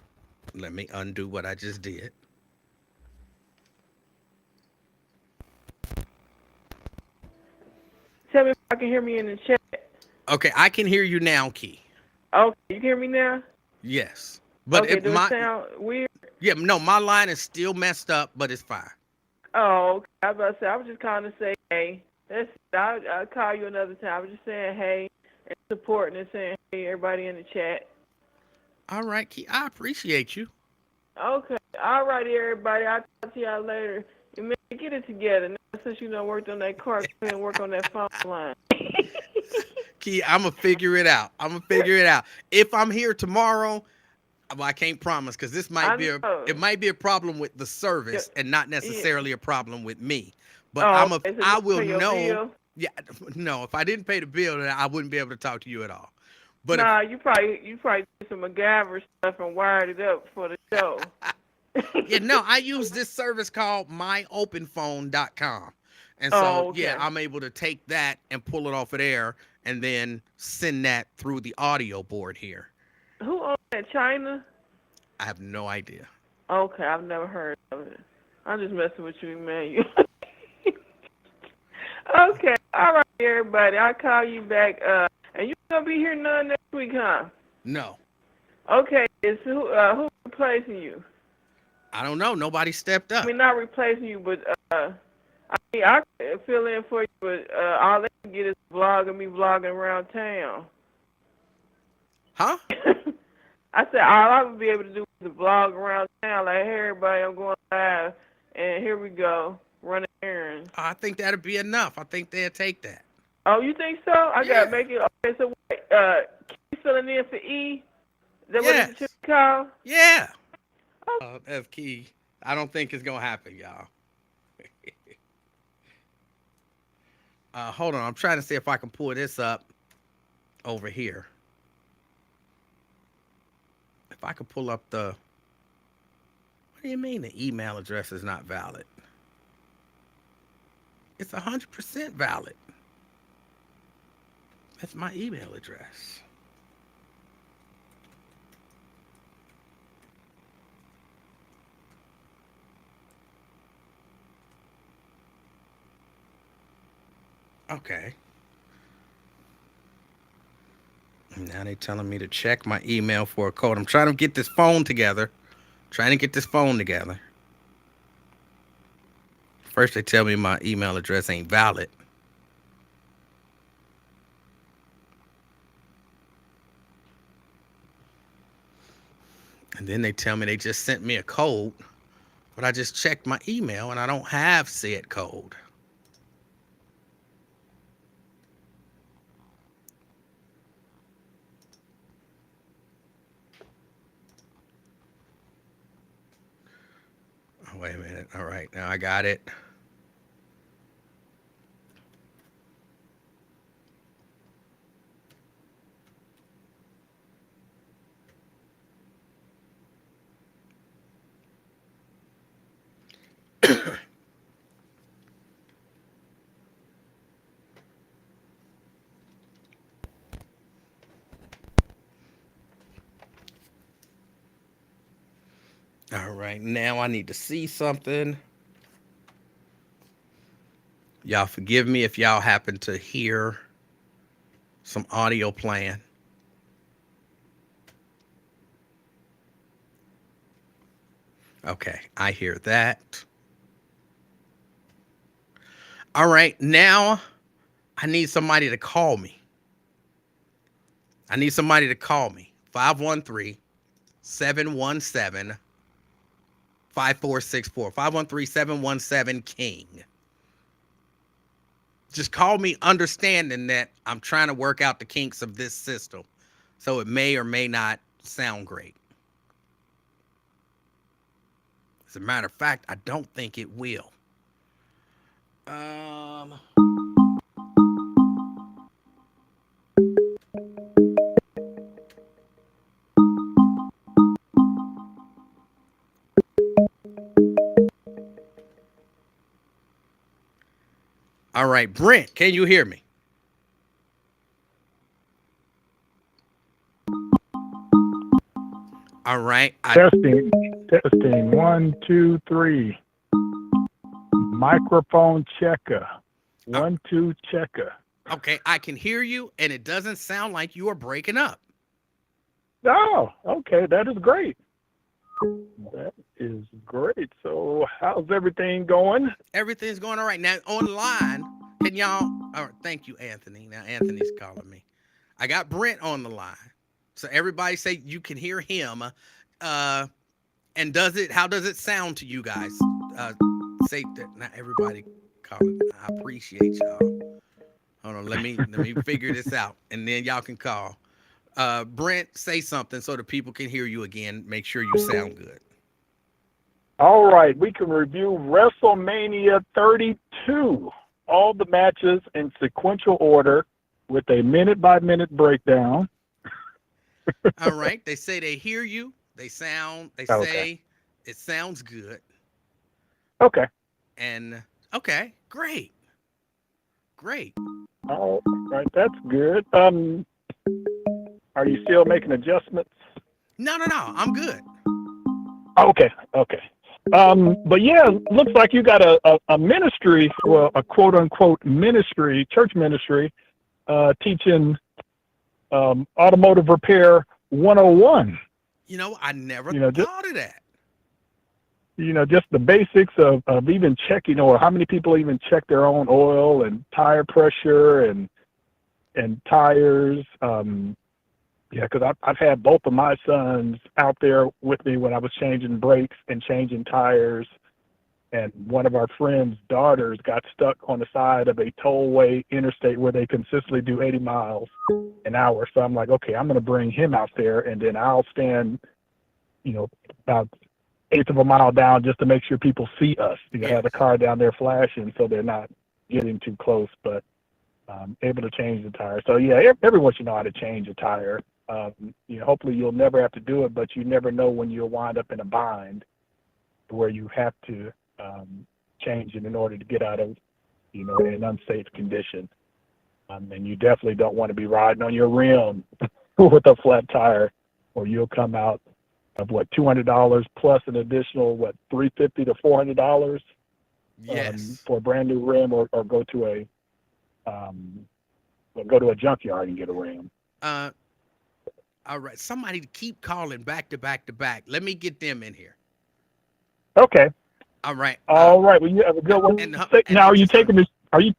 Let me undo what I just did. Tell me if I can hear me in the chat. Okay, I can hear you now, Key. Okay, you can hear me now? Yes. But Okay, it do it my sound weird? yeah, no, my line is still messed up, but it's fine. Oh, okay. I was about to say, I was just calling to say, hey. I'll call you another time. I was just saying, hey, and supporting and saying, hey, everybody in the chat. All right, Key, I appreciate you. Okay. All righty, everybody. I'll talk to y'all later. You may get it together. Now, since you done worked on that car, go ahead and work on that phone line. Key, I'm gonna figure it out. I'm gonna figure it out. If I'm here tomorrow, well, I can't promise because this might I be know. it might be a problem with the Yeah. service and not Yeah. necessarily a problem with me. But Oh, okay. So you I will pay your know. bill? Yeah, no, if I didn't pay the bill, then I wouldn't be able to talk to you at all. But if Nah, you probably did some MacGyver stuff and wired it up for the show. yeah, no, I use this service called myopenphone.com. And so, Oh, yeah, okay. I'm able to take that and pull it off of there and then send that through the audio board here. Who owns that? China? I have no idea. Okay, I've never heard of it. I'm just messing with you, man. You. Okay, all right, everybody. I'll call you back. And you gonna be here none next week, huh? No, Okay, is who replacing you? I don't know. Nobody stepped I up. mean, not replacing you, but I mean, I can fill in for you, but all they can get is a vlog of me vlogging around town. Huh? I said all I would be able to do is vlog around town, like, hey everybody, I'm going live, and here we go, running errands. I think that'd be enough. I think they'll take that. Oh, you think so? I gotta Yeah. make it. Okay, so wait, Key filling in for E. Is that what it Yes. should be called? Yeah. Oh, F key. I don't think it's gonna happen, y'all. Hold on. I'm trying to see if I can pull this up over here. If I could pull up the. What do you mean the email address is not valid? It's 100% valid. That's my email address. Okay. Now they telling me to check my email for a code. I'm trying to get this phone together. First they tell me my email address ain't valid. And then they tell me they just sent me a code, but I just checked my email and I don't have said code. Oh, wait a minute. All right, now I got it. All right, now I need to see something. Y'all forgive me if y'all happen to hear some audio playing. Okay, I hear that. All right, now I need somebody to call me. 513 717 5464. 513 717 King. Just call me understanding that I'm trying to work out the kinks of this system. So it may or may not sound great. As a matter of fact, I don't think it will. Um All right, Brent, can you hear me? All right. Testing, testing. 1, 2, 3. Microphone checker. 1, 2 checker. Okay, I can hear you, and it doesn't sound like you are breaking up. Oh, okay. That is great. That is great. So, how's everything going? Everything's going all right. Now, online, can y'all... All right, thank you, Anthony. Now, Anthony's calling me. I got Brent on the line. So, everybody say you can hear him. And how does it sound to you guys? Say that. Not everybody calling. I appreciate y'all. Hold on, let me figure this out, and then y'all can call. Brent, say something so the people can hear you again. Make sure you sound good. All right. We can review WrestleMania 32. All the matches in sequential order with a minute-by-minute breakdown. All right. They say they hear you. They say it sounds good. Okay. And okay, great. All right. That's good. Are you still making adjustments? No. I'm good. Okay. But yeah, looks like you got a ministry, well, a quote unquote ministry, church ministry, teaching automotive repair 101. I never thought of that. just the basics of even checking, or how many people even check their own oil and tire pressure and tires. Yeah, because I've had both of my sons out there with me when I was changing brakes and changing tires. And one of our friends' daughters got stuck on the side of a tollway interstate where they consistently do 80 miles an hour. So I'm like, okay, I'm going to bring him out there, and then I'll stand, about eighth of a mile down just to make sure people see us. Yeah. Have the car down there flashing so they're not getting too close, but able to change the tire. So yeah, everyone should know how to change a tire. Hopefully you'll never have to do it, but you never know when you'll wind up in a bind where you have to change it in order to get out of, an unsafe condition. And you definitely don't want to be riding on your rim with a flat tire, or you'll come out of $200 plus an additional $350 to $400 Yes. for a brand new rim, or go to a junkyard and get a rim. All right. Somebody keep calling back to back to back. Let me get them in here. Okay. All right. All right. Well, you have a good one. Now, are you taking this? Are you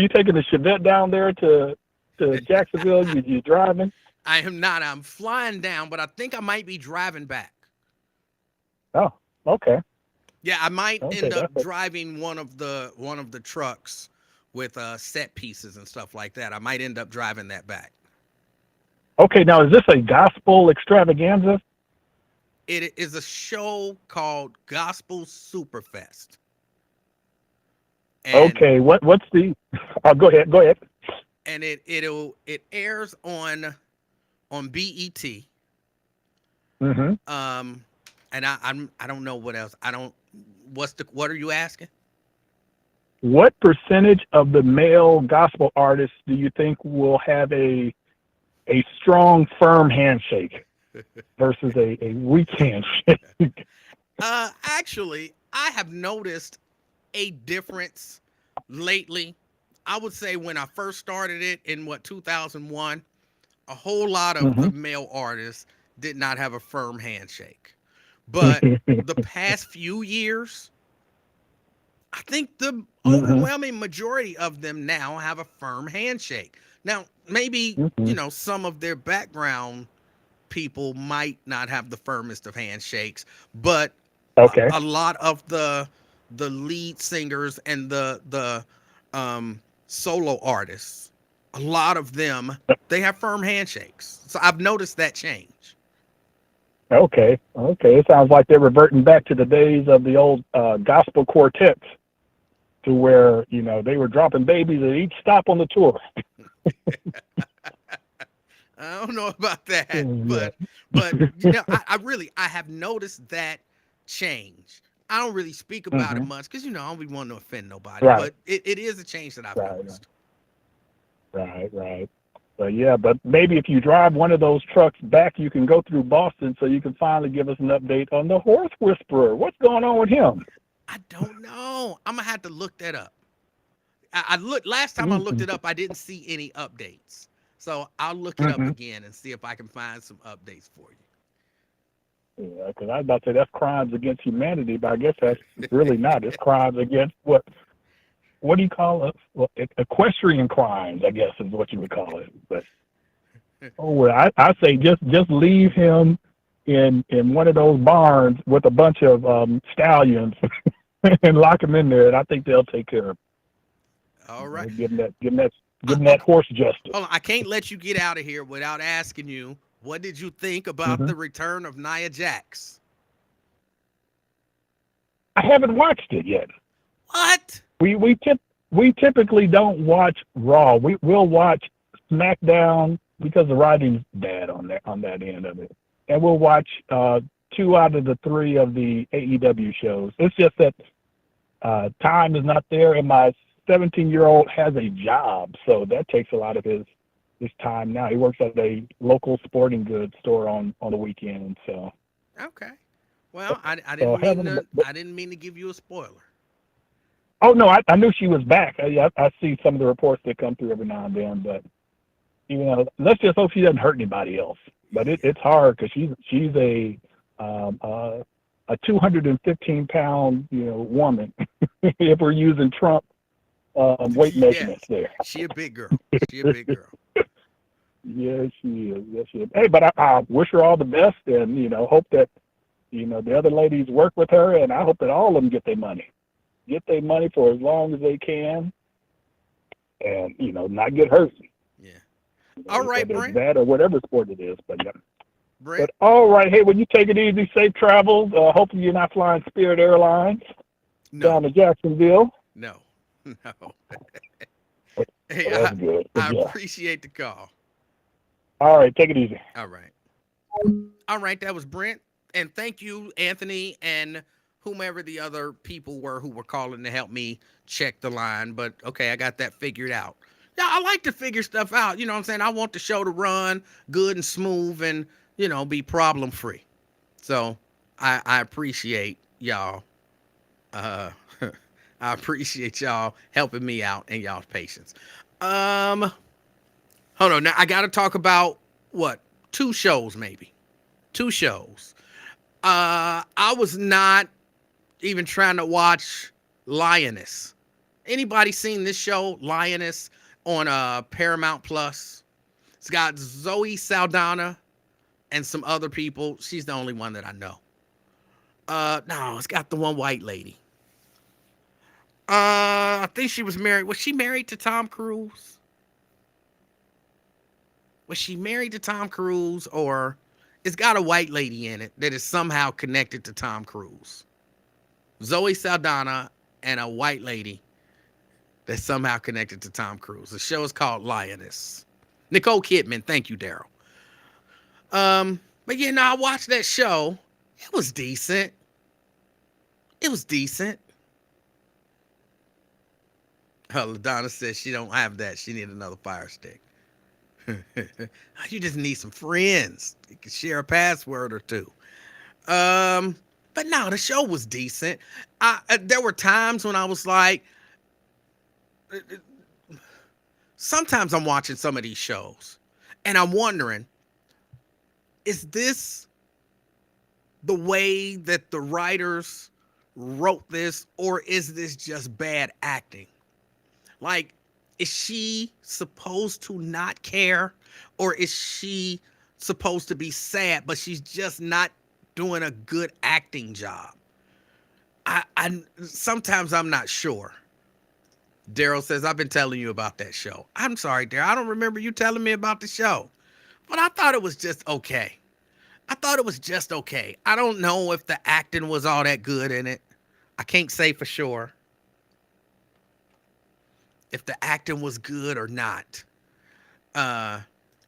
taking the Chevette down there to Jacksonville? You driving? I am not. I'm flying down, but I think I might be driving back. Oh, okay. Yeah, I might end up That's driving one of the trucks with set pieces and stuff like that. I might end up driving that back. Okay. Now, is this a gospel extravaganza? It is a show called Gospel Superfest. And, okay. What's the? Go ahead. Go ahead. And it airs on BET. Mm-hmm. And I don't know what else. What are you asking? What percentage of the male gospel artists do you think will have a strong, firm handshake versus a weak handshake? Actually, I have noticed a difference lately. I would say when I first started it in 2001, a whole lot of the male artists did not have a firm handshake. But the past few years, I think the overwhelming majority of them now have a firm handshake. Now, maybe, some of their background people might not have the firmest of handshakes, but Okay. a lot of the lead singers and the solo artists, a lot of them, they have firm handshakes. So I've noticed that change. Okay. It sounds like they're reverting back to the days of the old gospel quartets, to where they were dropping babies at each stop on the tour. I don't know about that, Yeah. but I have noticed that change. I don't really speak about it much because I don't be wanting to offend nobody, Right. but it is a change that I've noticed. Right. But maybe if you drive one of those trucks back, you can go through Boston, so you can finally give us an update on the Horse Whisperer. What's going on with him? I don't know. I'm gonna have to look that up. I looked last time I looked it up. I didn't see any updates, so I'll look it up again and see if I can find some updates for you. Yeah, because I was about to say that's crimes against humanity, but I guess that's really not. It's crimes against what do you call it? Well, equestrian crimes, I guess, is what you would call it. But I say just leave him in one of those barns with a bunch of stallions and lock him in there, and I think they'll take care of him. All right. Give him that horse justice. Hold on. I can't let you get out of here without asking you, what did you think about the return of Nia Jax? I haven't watched it yet. What? We typically don't watch Raw. We'll watch SmackDown because the writing's bad on that end of it, and we'll watch 2 out of the 3 of the AEW shows. It's just that time is not there, and my 17-year-old has a job, so that takes a lot of his time now. He works at a local sporting goods store on the weekend. So okay. Well, I didn't mean to give you a spoiler. Oh no, I knew she was back. I see some of the reports that come through every now and then, but let's just hope she doesn't hurt anybody else. But it's hard because she's a a 215-pound, woman if we're using Trump weight measurements Yes, there. she a big girl. She a big girl. Yes, she is. Yes, she is. Hey, but I wish her all the best, and hope that the other ladies work with her, and I hope that all of them get their money for as long as they can, and not get hurt. Yeah. All right, Whether it's Brent. that or whatever sport it is. But yeah. Brent. But all right, hey, when you take it easy, safe travels. Hopefully you're not flying Spirit Airlines down No. to Jacksonville. No. No. Well, Hey, that's good. But I yeah. appreciate the call. All right, take it easy. All right. All right, that was Brent. And thank you, Anthony, and whomever the other people were who were calling to help me check the line. But okay, I got that figured out. Yeah, I like to figure stuff out. You know what I'm saying? I want the show to run good and smooth and, be problem free. So I appreciate y'all. Uh I appreciate y'all helping me out and y'all's patience. Um Hold on. Now I gotta talk about what? Two shows maybe. Two shows. I was not even trying to watch Lioness. Anybody seen this show, Lioness, on Paramount Plus? It's got Zoe Saldana and some other people. She's the only one that I know. No, it's got the one white lady. I think she was married. Was she married to Tom Cruise? Was she married to Tom Cruise, or it's got a white lady in it that is somehow connected to Tom Cruise? Zoe Saldana and a white lady that's somehow connected to Tom Cruise. The show is called Lioness. Nicole Kidman, thank you, Daryl. But yeah, no, I watched that show. It was decent. It was decent. LaDonna says she don't have that. She need another Fire Stick. You just need some friends. You can share a password or two. But no, the show was decent. There were times when I was like, sometimes I'm watching some of these shows and I'm wondering, is this the way that the writers wrote this, or is this just bad acting? Like, is she supposed to not care, or is she supposed to be sad, but she's just not doing a good acting job? I sometimes I'm not sure. Daryl says, I've been telling you about that show. I'm sorry, Daryl. I don't remember you telling me about the show, but I thought it was just okay. I thought it was just okay. I don't know if the acting was all that good in it. I can't say for sure if the acting was good or not.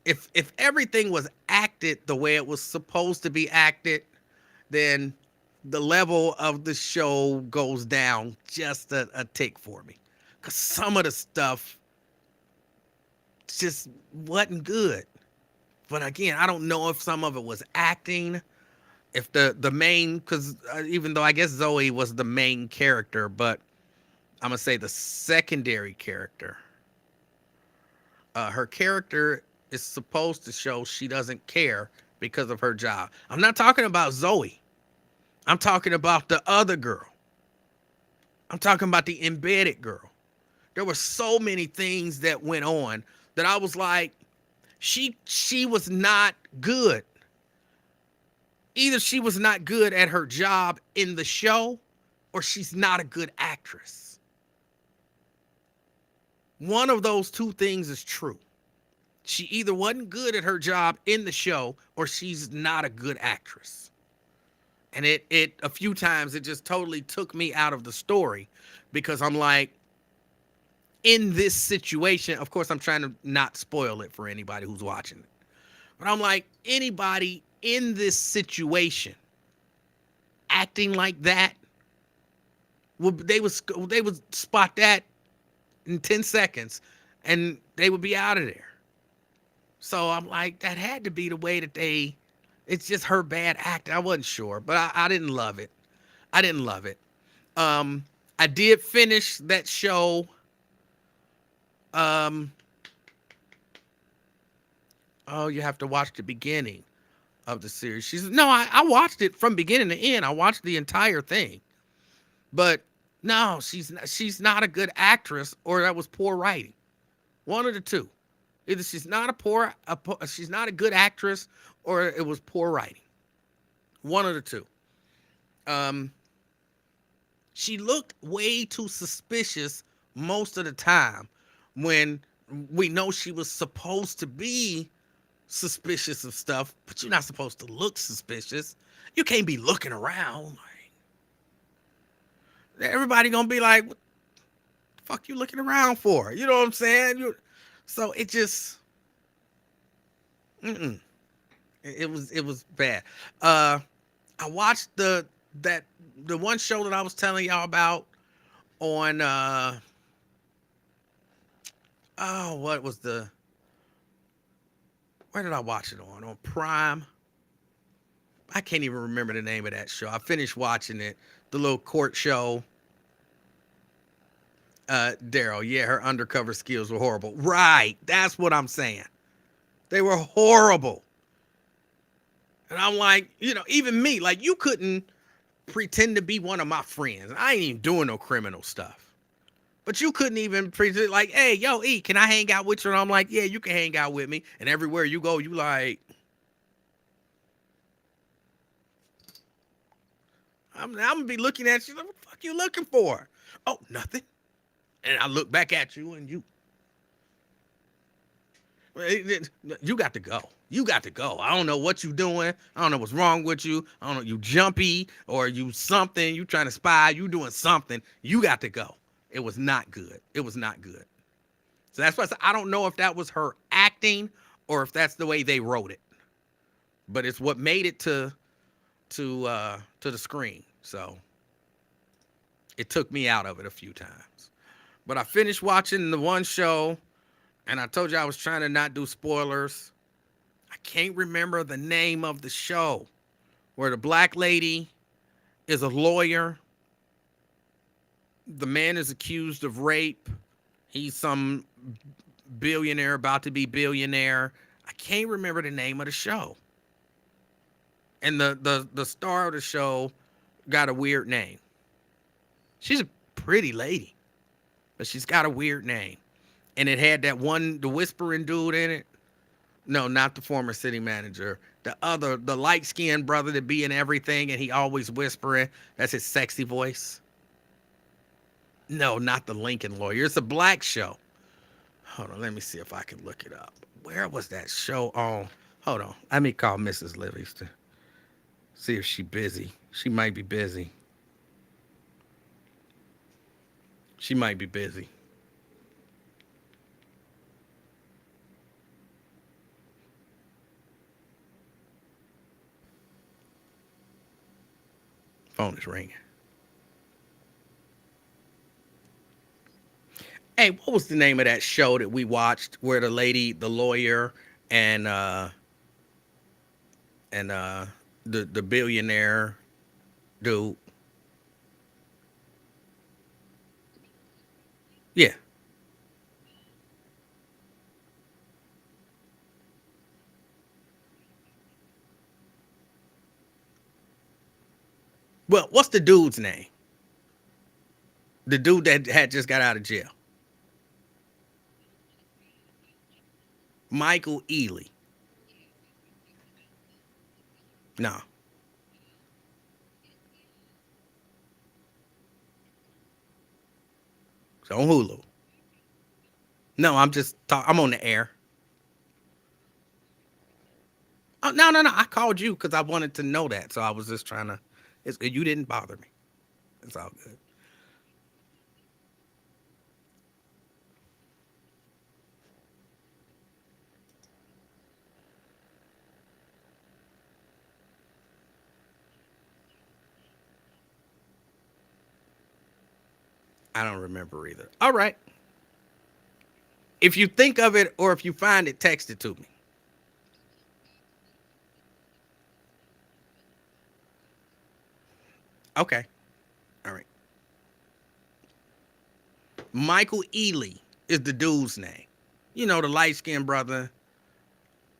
If everything was acted the way it was supposed to be acted, then the level of the show goes down just a tick for me. Because some of the stuff just wasn't good. But again, I don't know if some of it was acting, if the main, because even though I guess Zoe was the main character, but I'm going to say the secondary character. Her character is supposed to show she doesn't care because of her job. I'm not talking about Zoe. I'm talking about the other girl. I'm talking about the embedded girl. There were so many things that went on that I was like, she was not good. Either she was not good at her job in the show, or she's not a good actress. One of those two things is true. She either wasn't good at her job in the show, or she's not a good actress. And it a few times it just totally took me out of the story, because I'm like, in this situation, of course I'm trying to not spoil it for anybody who's watching it, but I'm like, anybody in this situation acting like that, they would spot that in 10 seconds and they would be out of there. So I'm like, that had to be the way that it's just her bad acting. I wasn't sure, but I didn't love it. I didn't love it. I did finish that show. Oh, you have to watch the beginning. of the series. She said, no, I watched it from beginning to end. I watched the entire thing. But no, she's not a good actress, or that was poor writing. One of the two. Either she's not a good actress, or it was poor writing. One of the two. Um, she looked way too suspicious most of the time when we know she was supposed to be suspicious of stuff, but you're not supposed to look suspicious. You can't be looking around. Everybody gonna be like, "What the fuck you looking around for?" You know what I'm saying? So it just, mm-mm. It was bad. I watched the one show that I was telling y'all about on oh, what was the where did I watch it on? On Prime. I can't even remember the name of that show. I finished watching it. The little court show. Daryl, yeah, her undercover skills were horrible. Right. That's what I'm saying. They were horrible. And I'm like, even me, like, you couldn't pretend to be one of my friends. I ain't even doing no criminal stuff. But you couldn't even pretend, like, hey, yo, E, can I hang out with you? And I'm like, yeah, you can hang out with me. And everywhere you go, you like, I'm going to be looking at you. Like, what the fuck you looking for? Oh, nothing. And I look back at you and you got to go. You got to go. I don't know what you doing. I don't know what's wrong with you. I don't know, you jumpy or you something. You trying to spy. You doing something. You got to go. It was not good. It was not good. So that's why I said I don't know if that was her acting or if that's the way they wrote it. But it's what made it to the screen. So it took me out of it a few times. But I finished watching the one show, and I told you I was trying to not do spoilers. I can't remember the name of the show where the black lady is a lawyer. The man is accused of rape. He's some billionaire about to be billionaire. I can't remember the name of the show. And the star of the show got a weird name. She's a pretty lady, but she's got a weird name. And it had the whispering dude in it. No, not the former city manager. The light-skinned brother that be in everything and he always whispering. That's his sexy voice. No, not the Lincoln Lawyer. It's a black show. Hold on, let me see if I can look it up. Where was that show on? Hold on. Let me call Mrs. Livingston. See if she's busy. She might be busy. She might be busy. Phone is ringing. Hey, what was the name of that show that we watched where the lady, the lawyer, and the billionaire dude? Yeah. Well, what's the dude's name? The dude that had just got out of jail. Michael Ealy. No. It's on Hulu. No, I'm on the air. Oh, no, no, no. I called you because I wanted to know that. So I was just trying to. You didn't bother me. It's all good. I don't remember either. All right. If you think of it or if you find it, text it to me. Okay. All right. Michael Ealy is the dude's name. You know, the light skinned brother.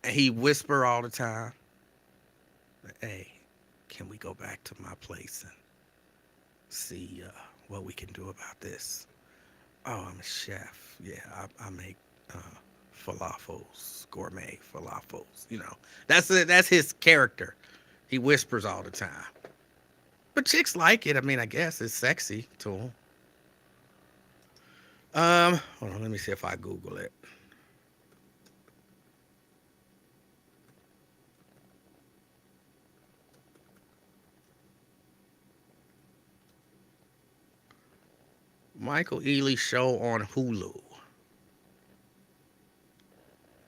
And he whisper all the time. Hey, can we go back to my place and see what we can do about this? Oh, I'm a chef. Yeah, I make uh, falafels, gourmet falafels. That's it. That's his character. He whispers all the time. But chicks like it. I mean, I guess it's sexy to them. Hold on. Let me see if I Google it. Michael Ealy show on Hulu.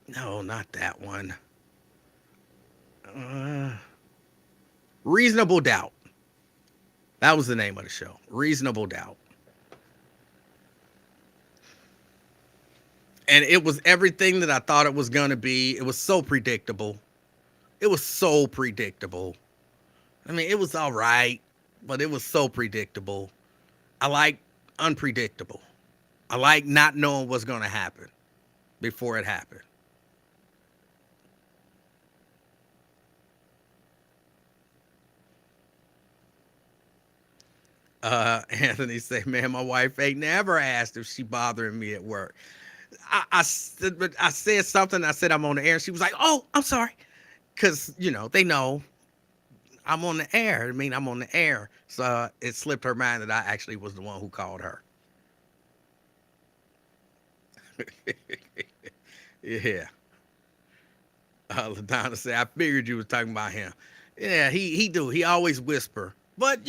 No, not that one. Uh, Reasonable Doubt. That was the name of the show. Reasonable Doubt. And it was everything that I thought it was going to be. It was so predictable. It was so predictable. I mean, it was all right, but it was so predictable. I like unpredictable. I like not knowing what's going to happen before it happened. Anthony said, "Man, my wife ain't never asked if she bothering me at work." I said something. I said I'm on the air. And she was like, "Oh, I'm sorry," because they know I'm on the air. I mean, I'm on the air, so it slipped her mind that I actually was the one who called her. Yeah. LaDonna said, "I figured you was talking about him." Yeah, he do. He always whisper, but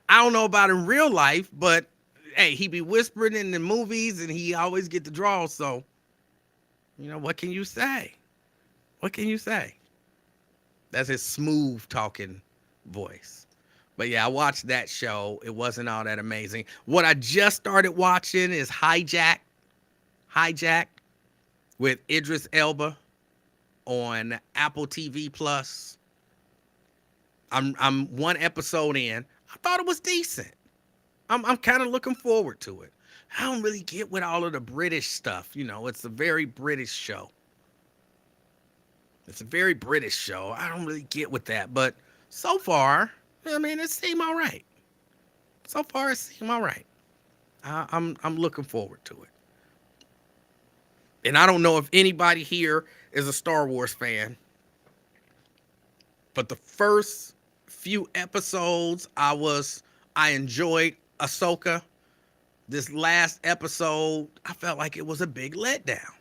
I don't know about in real life, but hey, he be whispering in the movies, and he always get the draw. So, what can you say? What can you say? That's his smooth talking voice. But yeah, I watched that show. It wasn't all that amazing. What I just started watching is Hijack with Idris Elba on Apple TV Plus. I'm one episode in. I thought it was decent. I'm kind of looking forward to it. I don't really get with all of the British stuff. It's a very British show. It's a very British show. I don't really get with that, but so far, I mean, it seemed all right. So far, it seemed all right. I'm looking forward to it. And I don't know if anybody here is a Star Wars fan, but the first few episodes, I enjoyed Ahsoka. This last episode, I felt like it was a big letdown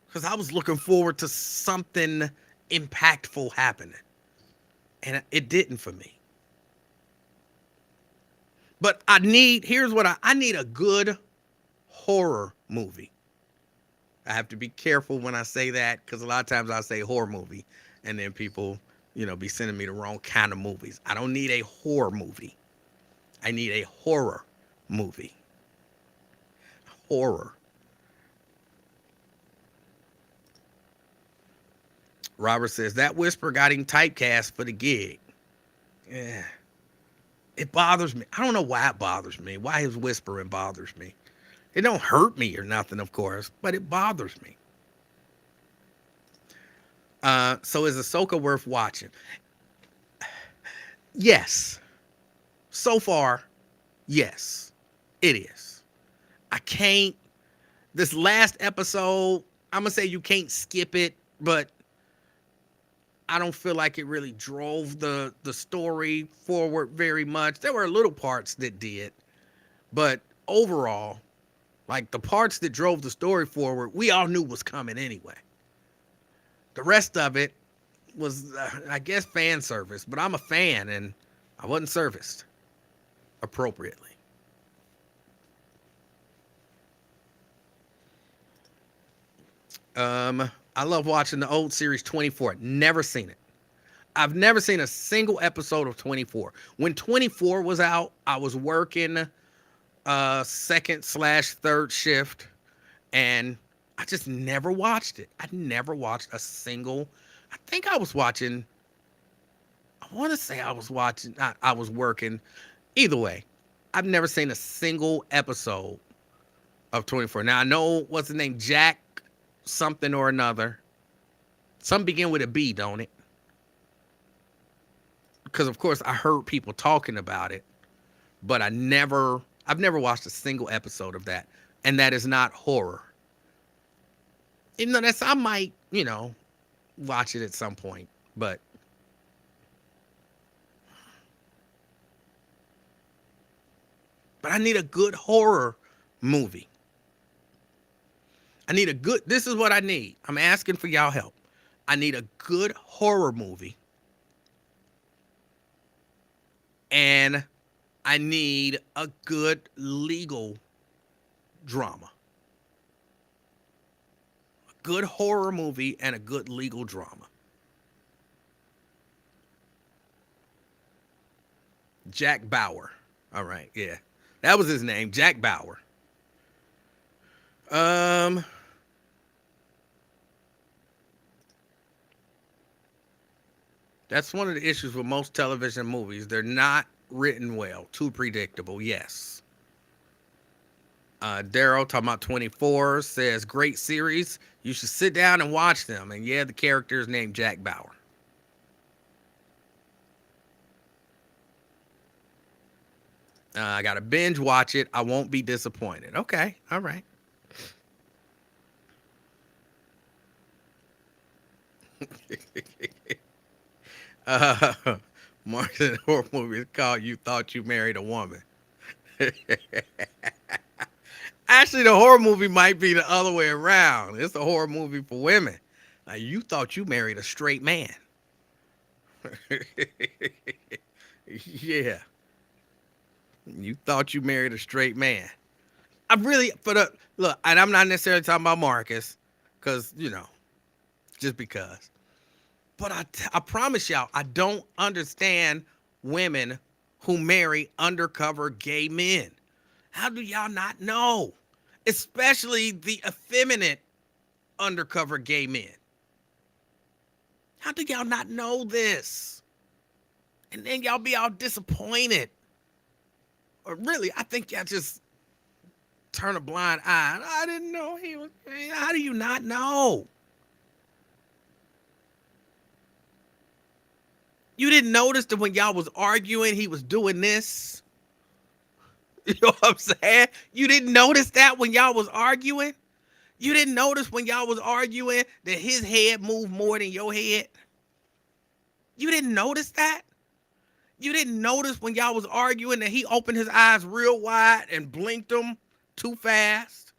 because I was looking forward to something impactful happening, and it didn't for me. But here's what I need: a good horror movie. I have to be careful when I say that because a lot of times I say horror movie, and then people, be sending me the wrong kind of movies. I don't need a horror movie. I need a horror movie. Horror. Robert says that whisper got him typecast for the gig. Yeah. It bothers me. I don't know why it bothers me. Why his whispering bothers me. It don't hurt me or nothing, of course, but it bothers me. So is Ahsoka worth watching? Yes. So far, yes, it is. I can't. This last episode, I'm gonna say you can't skip it, but I don't feel like it really drove the story forward very much. There were little parts that did, but overall, like the parts that drove the story forward, we all knew was coming anyway. The rest of it was, I guess, fan service, but I'm a fan and I wasn't serviced appropriately. I love watching the old series 24. Never seen it. I've never seen a single episode of 24. When 24 was out, I was working second/third shift, and I just never watched it. I never watched a single. I think I was watching. I want to say I was watching. I was working. Either way, I've never seen a single episode of 24. Now I know what's the name, Jack something or another. Some begin with a B, don't it? because of course I heard people talking about it, but I've never watched a single episode of that, and that is not horror. Even though that's, I might, watch it at some point, but I need a good horror movie. This is what I need. I'm asking for y'all help. I need a good horror movie, and I need a good legal drama. A good horror movie and a good legal drama. Jack Bauer. All right, yeah. That was his name, Jack Bauer. Um that's one of the issues with most television movies. They're not written well, too predictable. Yes. Daryl talking about 24 says great series. You should sit down and watch them. And yeah, the character is named Jack Bauer. I got to binge watch it. I won't be disappointed. Okay. All right. uh, Martin horror movie is called You Thought You Married a Woman. Actually, the horror movie might be the other way around. It's a horror movie for women. Like, you thought you married a straight man. Yeah. You thought you married a straight man. I really, look, and I'm not necessarily talking about Marcus, because, just because. But I promise y'all, I don't understand women who marry undercover gay men. How do y'all not know? Especially the effeminate undercover gay men. How do y'all not know this? And then y'all be all disappointed. Or really, I think y'all just turn a blind eye. I didn't know he was. How do you not know? You didn't notice that when y'all was arguing, he was doing this? You know what I'm saying? You didn't notice that when y'all was arguing? You didn't notice when y'all was arguing that his head moved more than your head? You didn't notice that? You didn't notice when y'all was arguing that he opened his eyes real wide and blinked them too fast?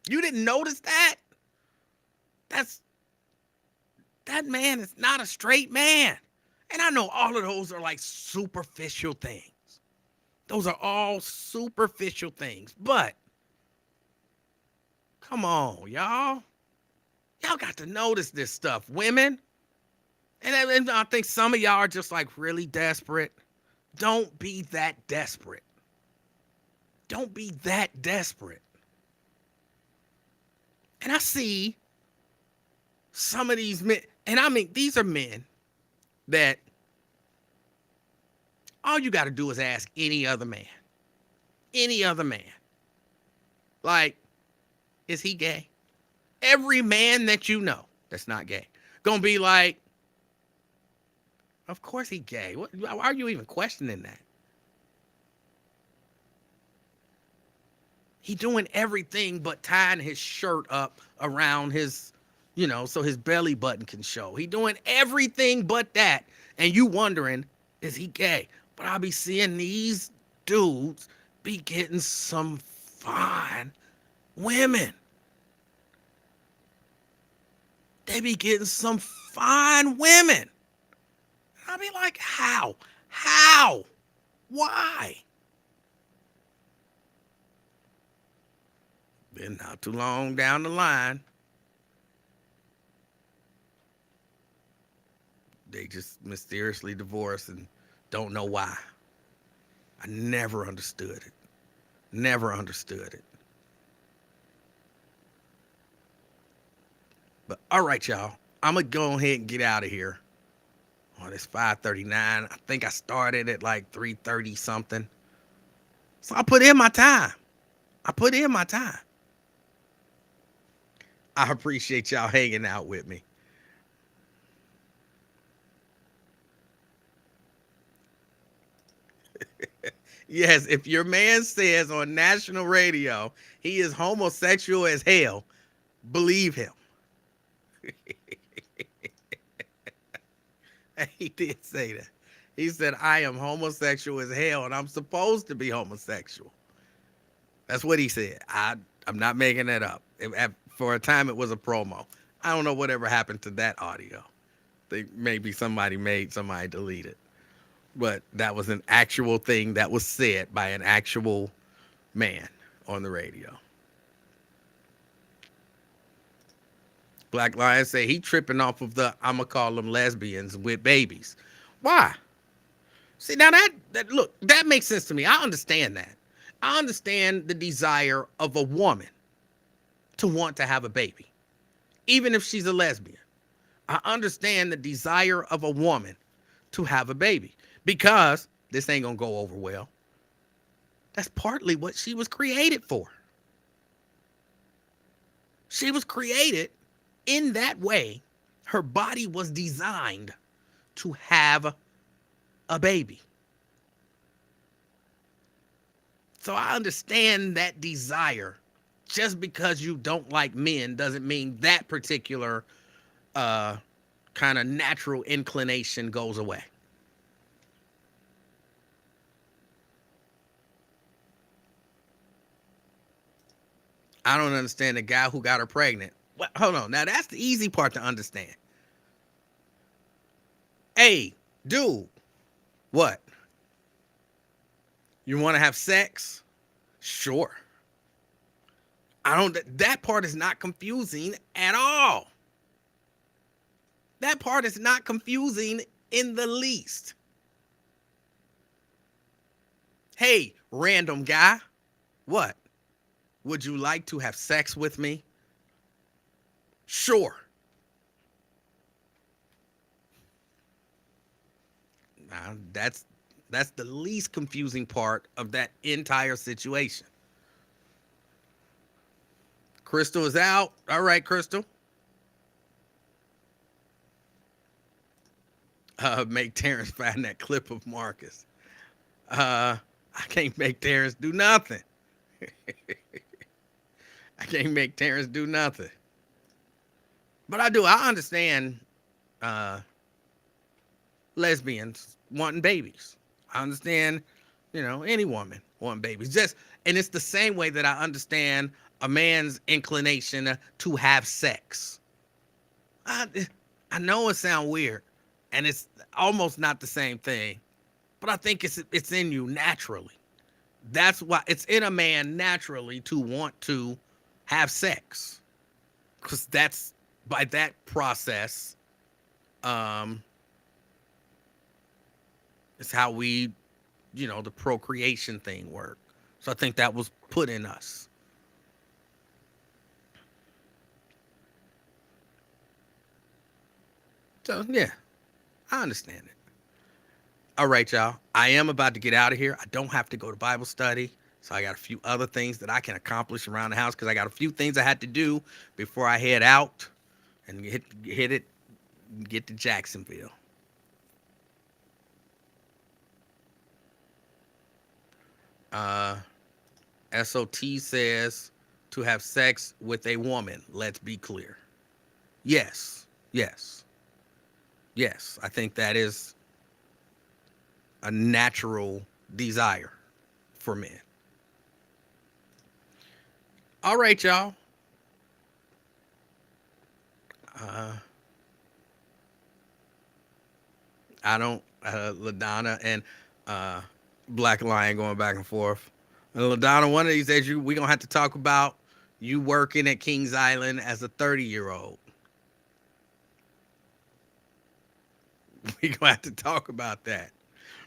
You didn't notice that? That man is not a straight man. And I know all of those are like superficial things. Those are all superficial things. But come on, y'all. Y'all got to notice this stuff, women. And I think some of y'all are just like really desperate. Don't be that desperate. Don't be that desperate. And I see some of these men, and I mean, these are men that all you got to do is ask any other man. Any other man. Like, is he gay? Every man that you know that's not gay gonna be like, of course he gay. Why are you even questioning that? He doing everything but tying his shirt up around his, so his belly button can show. He doing everything but that. And you wondering, is he gay? But I'll be seeing these dudes be getting some fine women. They be getting some fine women. I'll be like, how? How? Why? Then not too long down the line, they just mysteriously divorce and don't know why. I never understood it. Never understood it. But all right, y'all. I'm going to go ahead and get out of here. Oh, it's 5:39. I think I started at like 3:30 something. So I put in my time. I appreciate y'all hanging out with me. Yes, if your man says on national radio he is homosexual as hell, believe him. He did say that. He said, I am homosexual as hell and I'm supposed to be homosexual. That's what he said. I'm not making that up. For a time, it was a promo. I don't know whatever happened to that audio. Maybe somebody deleted. But that was an actual thing that was said by an actual man on the radio. Black Lion say he tripping off of the I'ma call them lesbians with babies. Why? See, now that look, that makes sense to me. I understand that. I understand the desire of a woman to want to have a baby, even if she's a lesbian. I understand the desire of a woman to have a baby because this ain't gonna go over well. That's partly what she was created for. She was created in that way. Her body was designed to have a baby. So I understand that desire. Just because you don't like men doesn't mean that particular kind of natural inclination goes away. I don't understand the guy who got her pregnant. Well, hold on. Now that's the easy part to understand. Hey, dude, what? You want to have sex? Sure. That part is not confusing at all. That part is not confusing in the least. Hey, random guy, what? Would you like to have sex with me? Sure. Now, that's the least confusing part of that entire situation. Crystal is out. All right, Crystal. Make Terrence find that clip of Marcus. I can't make Terrence do nothing. I can't make Terrence do nothing. But I do. I understand lesbians wanting babies. I understand, any woman wanting babies. And it's the same way that I understand a man's inclination to have sex. I know it sounds weird, and it's almost not the same thing, but I think it's in you naturally. That's why it's in a man naturally to want to have sex, because that's by that process. It's how we, the procreation thing work. So I think that was put in us. So yeah, I understand it. All right, y'all. I am about to get out of here. I don't have to go to Bible study. So I got a few other things that I can accomplish around the house because I got a few things I had to do before I head out and get to Jacksonville. SOT says to have sex with a woman. Let's be clear. Yes. I think that is a natural desire for men. All right, y'all. I don't, LaDonna and Black Lion going back and forth. And LaDonna, one of these days, we're going to have to talk about you working at Kings Island as a 30-year-old. We're going to have to talk about that.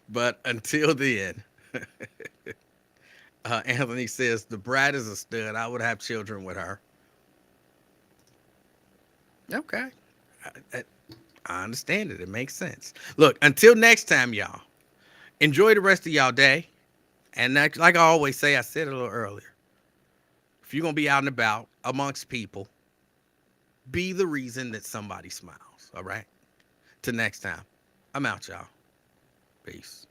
But until then, Anthony says, the brat is a stud. I would have children with her. Okay. I understand it. It makes sense. Look, until next time, y'all, enjoy the rest of y'all day. And like I always say, I said it a little earlier, if you're going to be out and about amongst people, be the reason that somebody smiles. All right? Till next time, I'm out, y'all. Peace.